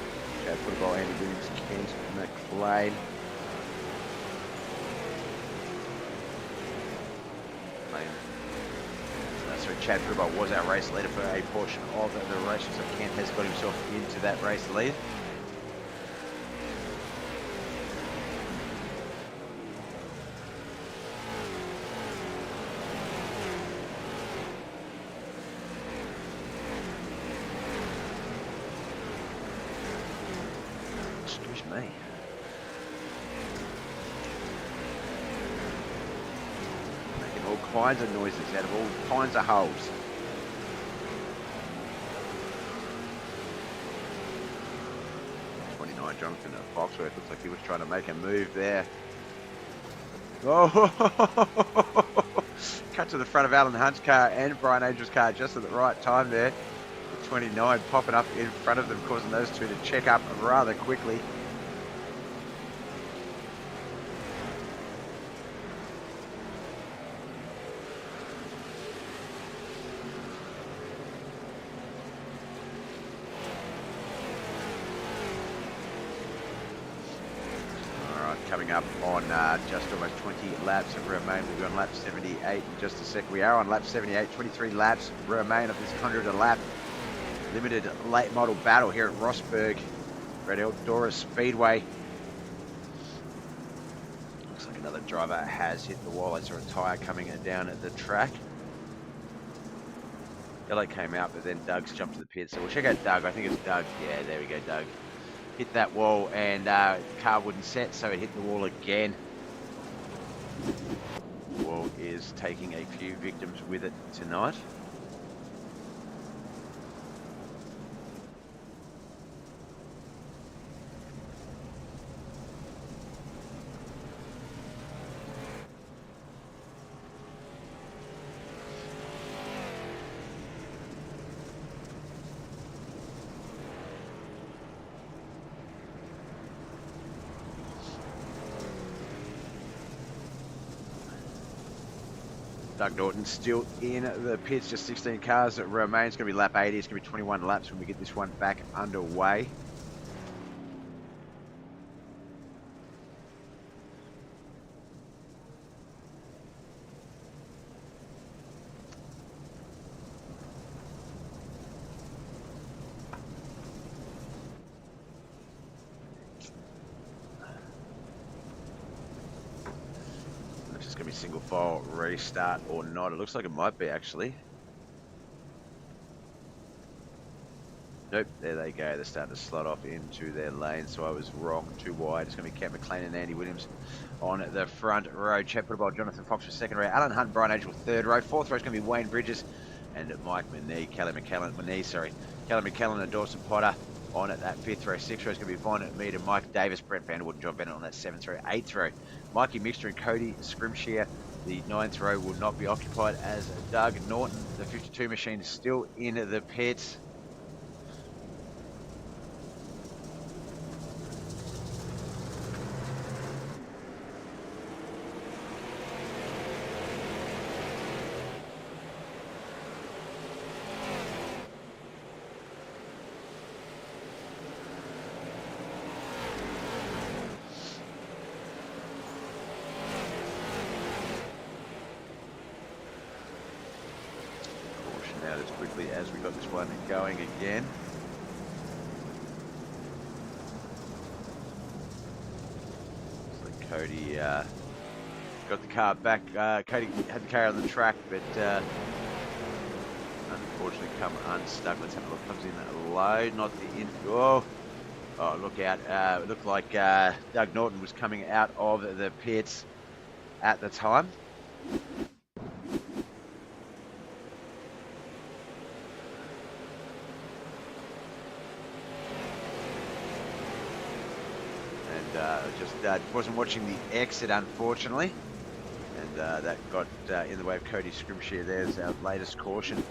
Joe Football, Andy Williams, Kent McLean. Sorry, Chad Football was our race leader for a portion of the race, so Kent has got himself into that race lead. Me. Making all kinds of noises out of all kinds of holes. Jonathan at Foxworth looks like he was trying to make a move there. Oh, cut to the front of Alan Hunt's car and Brian Angel's car just at the right time there. The 29 popping up in front of them, causing those two to check up rather quickly. Coming up on just almost 20 laps remain. We'll be on lap 78 in just a sec. We are on lap 78, 23 laps remain of this 100 a lap limited late model battle here at Rosberg at Eldora Speedway. Looks like another driver has hit the wall. I saw a tyre coming down at the track. Yellow came out, but then Doug's jumped to the pit. So we'll check out Doug. I think it's Doug. Yeah, there we go, Doug. Hit that wall and car wouldn't set, so it hit the wall again. The wall is taking a few victims with it tonight. Doug Norton still in the pits, just 16 cars that remain. It's going to be lap 80. It's going to be 21 laps when we get this one back underway. Going to be single file restart or not. It looks like it might be actually. Nope, there they go. They're starting to slot off into their lane, so I was wrong. Too wide. It's going to be Kent McLean and Andy Williams on the front row. Chad Football, Jonathan Fox for second row. Alan Hunt, Brian Angel third row. Fourth row is going to be Wayne Bridges and Mike Manee, Callie McKellen and Dawson Potter on at that fifth row. Sixth row is going to be Von Mead and Mike Davis, Brent Vanderwood and John Bennett on that seventh row. Eighth row, Mikey Mixter and Cody Scrimshire. The ninth row will not be occupied as Doug Norton, the 52 machine, is still in the pits. as we got this one going again. So Cody got the car back. Cody had the car on the track, but unfortunately come unstuck. Let's have a look. Comes in low, not the in. Oh, look out. It looked like Doug Norton was coming out of the pits at the time. Just wasn't watching the exit, unfortunately, and that got in the way of Cody Scrimshire. There's our latest caution.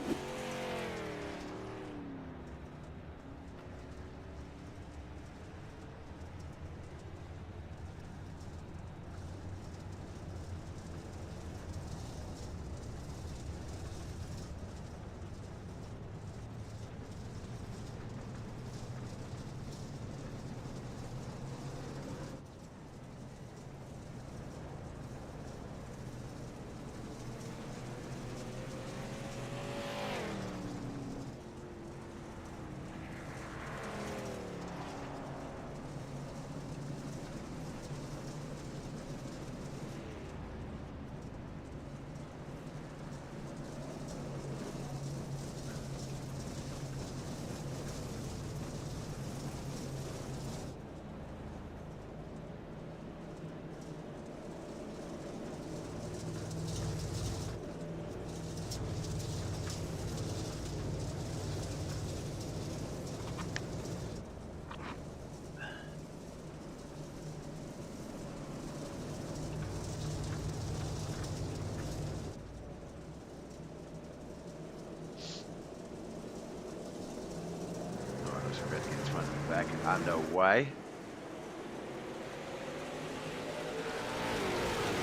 Back underway.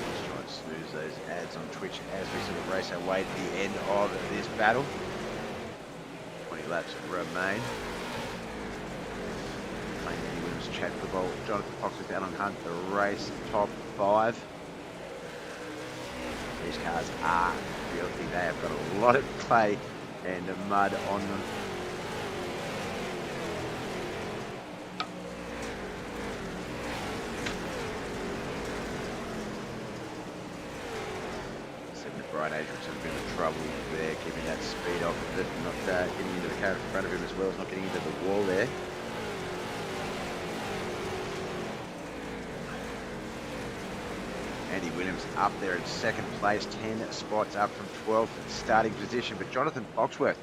Let's try and snooze those ads on Twitch as we sort of race our way to the end of this battle. 20 laps remain. Playing Williams chat football. Jonathan Fox with Alan Hunt, the race top 5. These cars are filthy. They have got a lot of clay and mud on them. Brian Adrian's a bit of trouble there, keeping that speed off of it, not getting into the car in front of him as well as not getting into the wall there. Andy Williams up there in second place, 10 spots up from 12th starting position. But Jonathan Foxworth,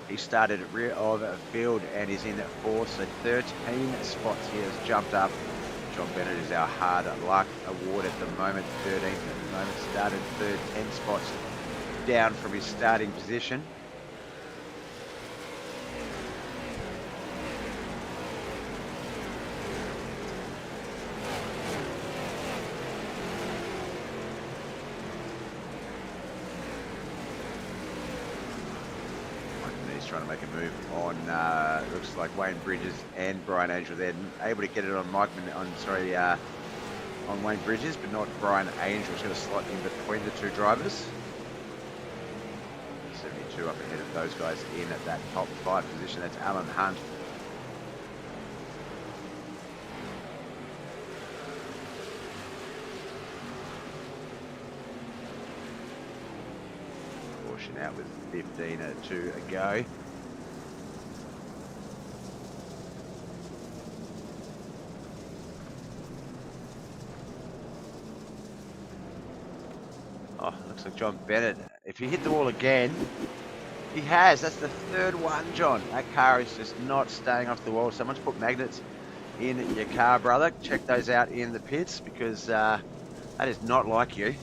he started at rear of field and is in 4th, so 13 spots he has jumped up. John Bennett is our hard luck award at the moment, 13th at the moment, started third, 10 spots down from his starting position. He's trying to make a move on, looks like Wayne Bridges and Brian Angel. They're able to get it on on Wayne Bridges, but not Brian Angel. He's going to slot in between the two drivers. 72 up ahead of those guys in at that top 5 position. That's Alan Hunt. Caution out with 15 to go. Oh, looks like John Bennett. If he hit the wall again, he has. That's the third one, John. That car is just not staying off the wall. Someone's put magnets in your car, brother. Check those out in the pits because that is not like you.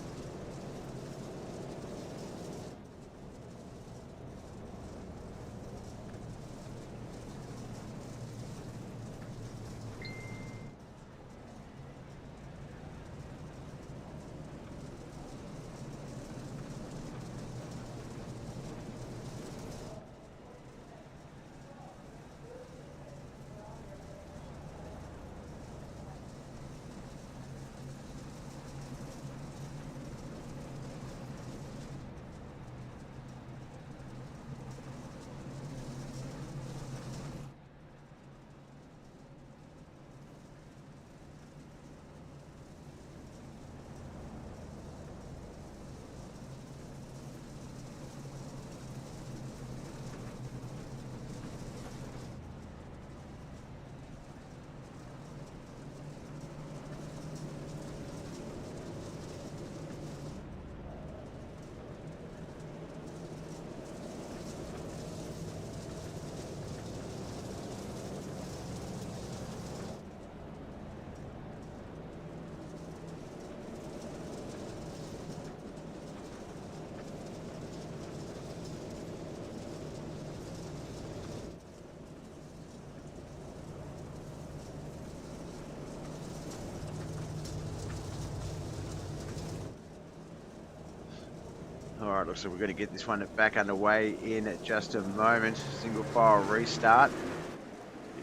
Alright, looks like we're going to get this one back underway in just a moment. Single file restart.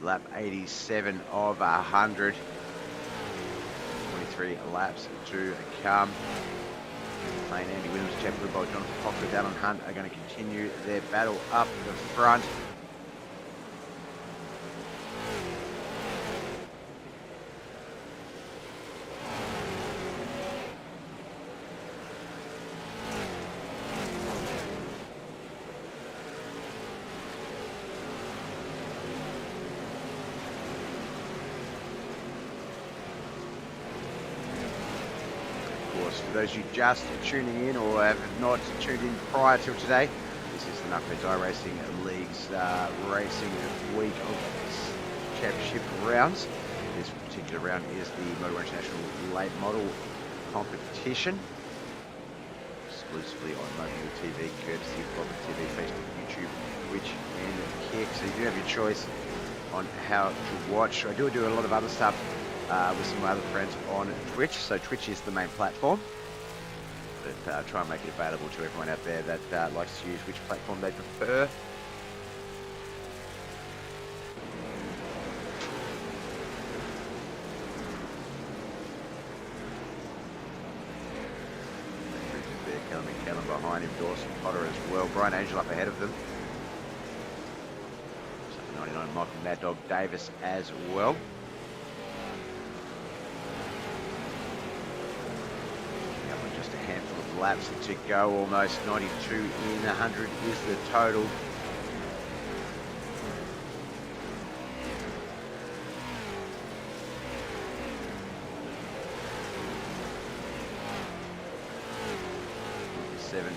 Lap 87 of 100. 23 laps to come. Playing Andy Williams, Jeff Woodball, Jonathan Fox with Alan Hunt are going to continue their battle up the front. For those of you just tuning in or have not tuned in prior to today, this is the Knuckleheadz iRacing League's racing week of championship rounds. This particular round is the Motowear International Late Model competition, exclusively on BobbethTV, courtesy of BobbethTV, Facebook, YouTube, Twitch, and Kick. So you do have your choice on how to watch. I do a lot of other stuff with some of my other friends on Twitch. So Twitch is the main platform, but try and make it available to everyone out there that likes to use which platform they prefer. Kellen behind him, Dawson Potter as well. Brian Angel up ahead of them. 99 Michael Mad Dog Davis as well. Just a handful of laps to go, almost 92 in 100 is the total.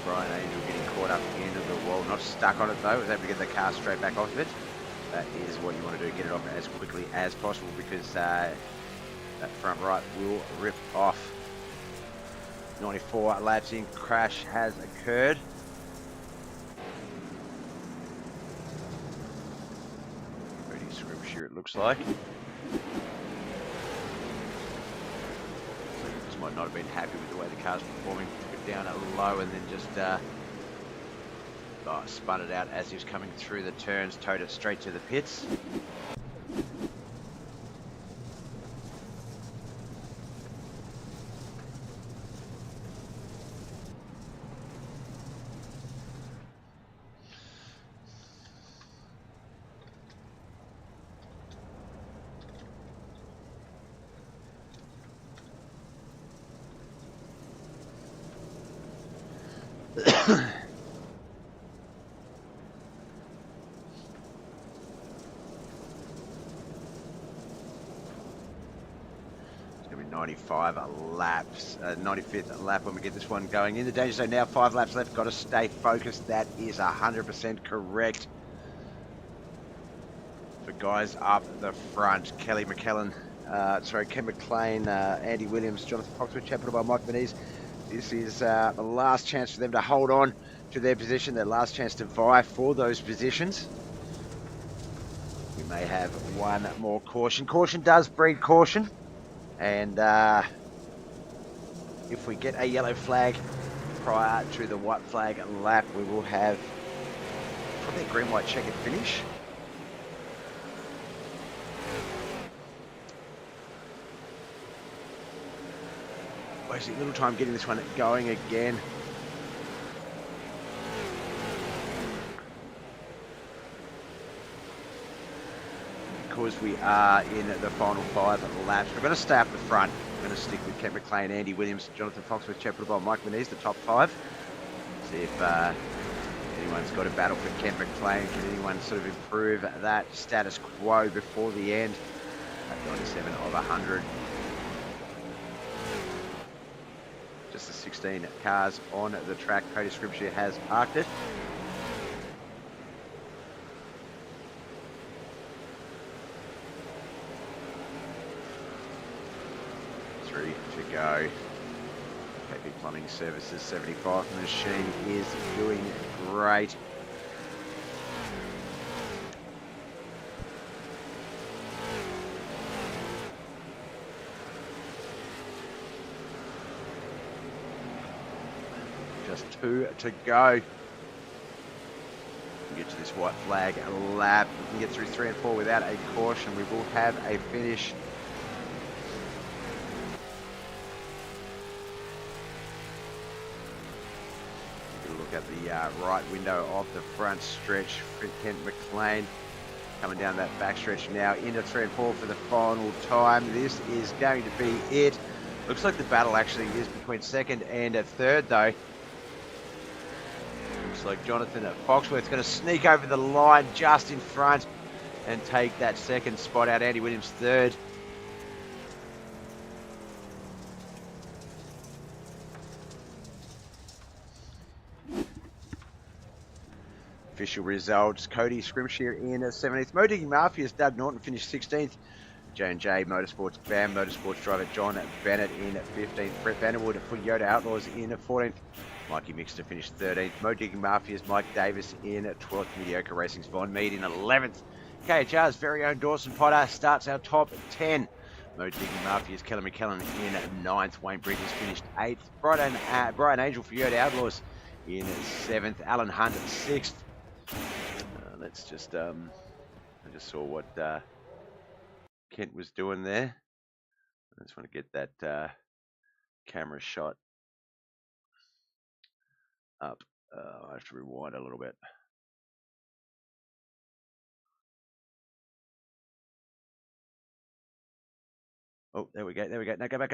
Brian Angel getting caught up into the wall, not stuck on it though, was able to get the car straight back off of it. That is what you want to do, get it off as quickly as possible, because that front right will rip off. 94 laps in, crash has occurred. Pretty scripture it looks like. Just might not have been happy with the way the car's performing. Down low and then just spun it out as he was coming through the turns, towed it straight to the pits. It's going to be 95 laps, 95th lap when we get this one going. In the danger zone now, 5 laps left, got to stay focused. That is 100% correct. For guys up the front, Ken McLean, Andy Williams, Jonathan Foxwood, championed by Mike Venice. This is the last chance for them to hold on to their position, their last chance to vie for those positions. We may have one more caution. Caution does breed caution, and if we get a yellow flag prior to the white flag lap, we will have probably a green-white checkered finish. Wasting a little time getting this one going again. Because we are in the final 5 laps, we're going to stay up the front. We're going to stick with Ken McLean, Andy Williams, Jonathan Foxworth, Chepperaball, Mike Venice, the top 5. See if anyone's got a battle for Ken McLean. Can anyone sort of improve that status quo before the end at 97 of 100? Just the 16 cars on the track. Cody Scripture has parked it. To go. KP Plumbing Services 75 machine is doing great. Just 2 to go. We get to this white flag lap. We can get through 3 and 4 without a caution. We will have a finish. Look at the right window of the front stretch. Kent McLean coming down that back stretch now into 3 and 4 for the final time. This is going to be it. Looks like the battle actually is between second and third though. Looks like Jonathan Foxworth's going to sneak over the line just in front and take that second spot out. Andy Williams third. Official results, Cody Scrimshire in 17th. Motowear Mafia's Doug Norton finished 16th. J&J Motorsports BAM Motorsports driver John Bennett in 15th. Brett Vanderwood for Yoda Outlaws in 14th. Mikey Mixter finished 13th. Motowear Mafia's Mike Davis in 12th. Mediocre Racing's Von Mead in 11th. KHR's very own Dawson Potter starts our top 10. Motowear Mafia's Kelly McKellen in 9th. Wayne Bridges finished 8th. Brian Angel for Yoda Outlaws in 7th. Alan Hunt 6th. Let's just, I just saw what Kent was doing there. I just want to get that camera shot up. I have to rewind a little bit. Oh, there we go. There we go. Now go back.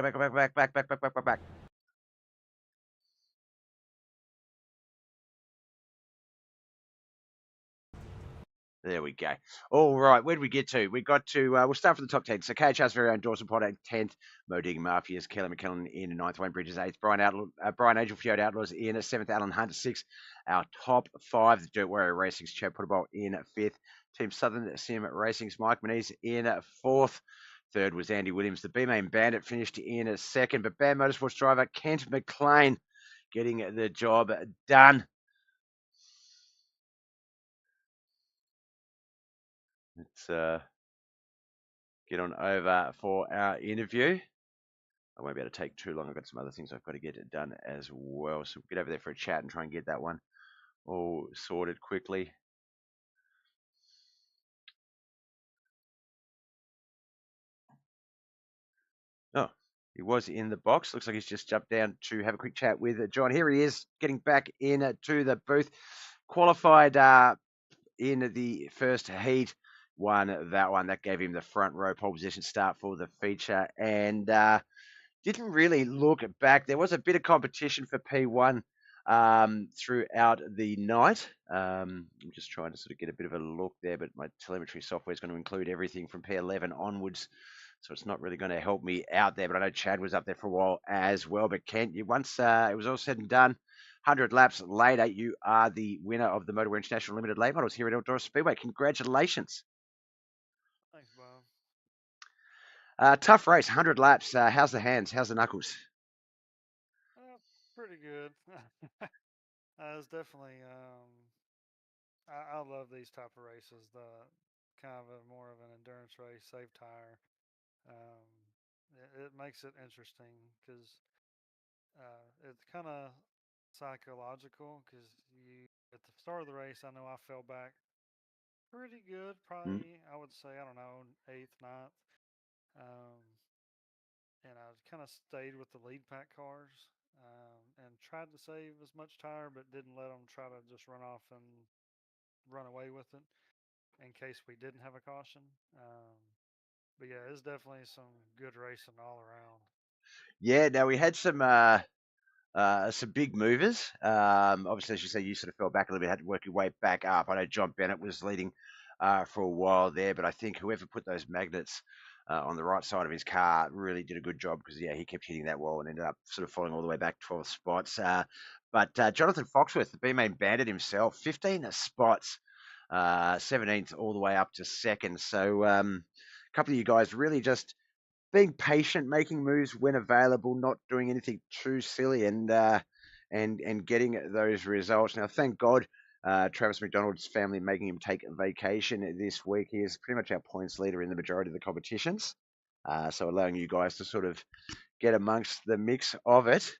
There we go. All right, where did we get to? We got to, we'll start from the top 10. So KHR's very own Dawson Potter, 10th. Motowear Mafia's Kelly McKellen in 9th. Wayne Bridges, 8th. Brian Angel for Yoda Outlaws in 7th. Alan Hunter, 6th. Our top 5, the Dirt Warrior Racing's Chad Potterbolt in 5th. Team Southern Sim Racing's Mike Moniz in 4th. Third was Andy Williams. The B-Main Bandit finished in 2nd. But BAM Motorsports driver Kent McLean getting the job done. Let's get on over for our interview. I won't be able to take too long. I've got some other things I've got to get done as well. So we'll get over there for a chat and try and get that one all sorted quickly. Oh, he was in the box. Looks like he's just jumped down to have a quick chat with John. Here he is, getting back into the booth. Qualified in the first heat. Won that one. That gave him the front row pole position start for the feature. And didn't really look back. There was a bit of competition for P1 throughout the night. I'm just trying to sort of get a bit of a look there, but my telemetry software is going to include everything from P11 onwards, so it's not really going to help me out there. But I know Chad was up there for a while as well. But Kent, once it was all said and done, 100 laps later, you are the winner of the Motowear International Limited Late Models here at Eldora Speedway. Congratulations. Thanks, Bob. Tough race, 100 laps. How's the hands? How's the knuckles? Pretty good. It's definitely. I love these type of races. The kind of more of an endurance race, safe tire. It makes it interesting because it's kind of psychological. Because you at the start of the race, I know I fell back pretty good. Probably I would say I don't know 8th, 9th. Um, and I kind of stayed with the lead pack cars and tried to save as much tire, but didn't let them try to just run off and run away with it in case we didn't have a caution. But yeah, it's definitely some good racing all around. Yeah, now we had some big movers. Obviously, as you say, you sort of fell back a little bit, had to work your way back up. I know John Bennett was leading for a while there, but I think whoever put those magnets on the right side of his car really did a good job because, yeah, he kept hitting that wall and ended up sort of falling all the way back 12 spots. But Jonathan Foxworth, the B-Main Bandit himself, 15 spots, 17th all the way up to 2nd. So a couple of you guys really just being patient, making moves when available, not doing anything too silly, and getting those results. Now, thank God, Travis McDonald's family making him take a vacation this week. He is pretty much our points leader in the majority of the competitions, so allowing you guys to sort of get amongst the mix of it.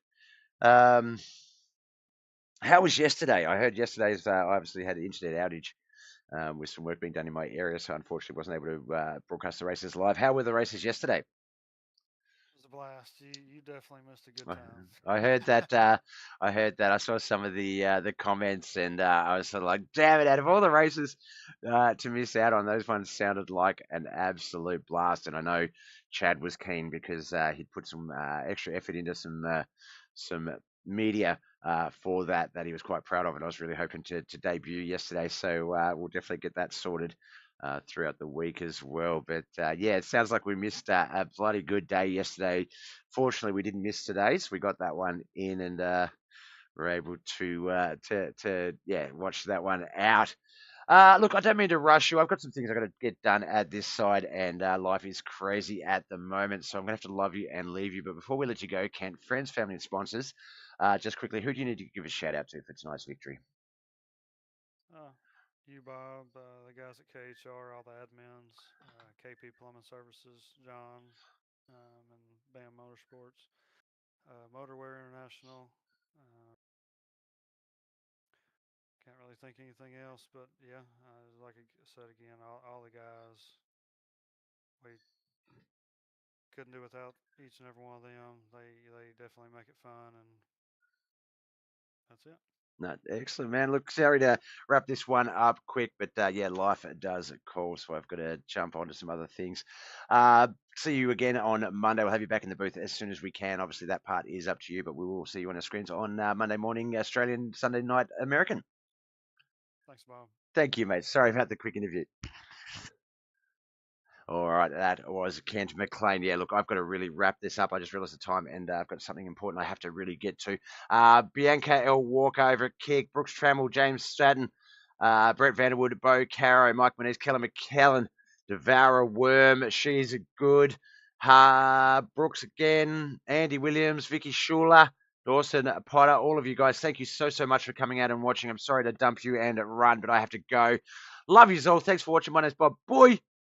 How was yesterday? I heard yesterday's I obviously had an internet outage with some work being done in my area, so unfortunately wasn't able to broadcast the races live. How were the races yesterday? It was a blast. You definitely missed a good I time. I heard that. I heard that. I saw some of the comments, and I was sort of like, "Damn it!" Out of all the races to miss out on, those ones sounded like an absolute blast. And I know Chad was keen because he'd put some extra effort into some media for that he was quite proud of, and I was really hoping to debut yesterday. So we'll definitely get that sorted. Throughout the week as well, but yeah, it sounds like we missed a bloody good day yesterday. Fortunately, we didn't miss today, so we got that one in, and we're able to yeah, watch that one out. Look, I don't mean to rush you. I've got some things I've got to get done at this side, and life is crazy at the moment, so I'm gonna have to love you and leave you. But before we let you go, Kent, friends, family, and sponsors, just quickly, who do you need to give a shout out to for tonight's victory? Uh, you, Bob, the guys at KHR, all the admins, KP Plumbing Services, John, and BAM Motorsports, Motowear International. Uh, can't really think anything else, but yeah, like I said again, all the guys, we couldn't do without each and every one of them. They definitely make it fun, and that's it. No, excellent, man. Look, sorry to wrap this one up quick, but yeah, life does call, so I've got to jump on to some other things. See you again on Monday. We'll have you back in the booth as soon as we can. Obviously, that part is up to you, but we will see you on the screens on Monday morning, Australian, Sunday night, American. Thanks, Bob. Thank you, mate. Sorry about the quick interview. All right, that was Kent McLean. Yeah, look, I've got to really wrap this up. I just realised the time, and I've got something important I have to really get to. Bianca L. Walker over at Kick, Brooks Trammell, James Stratton, Brett Vanderwood, Bo Caro, Mike Menez, Kelly McKellen, Devourer Worm, she's a good. Brooks again, Andy Williams, Vicky Schuler, Dawson Potter, all of you guys, thank you so much for coming out and watching. I'm sorry to dump you and run, but I have to go. Love you all. Thanks for watching. My name's Bob. Boy.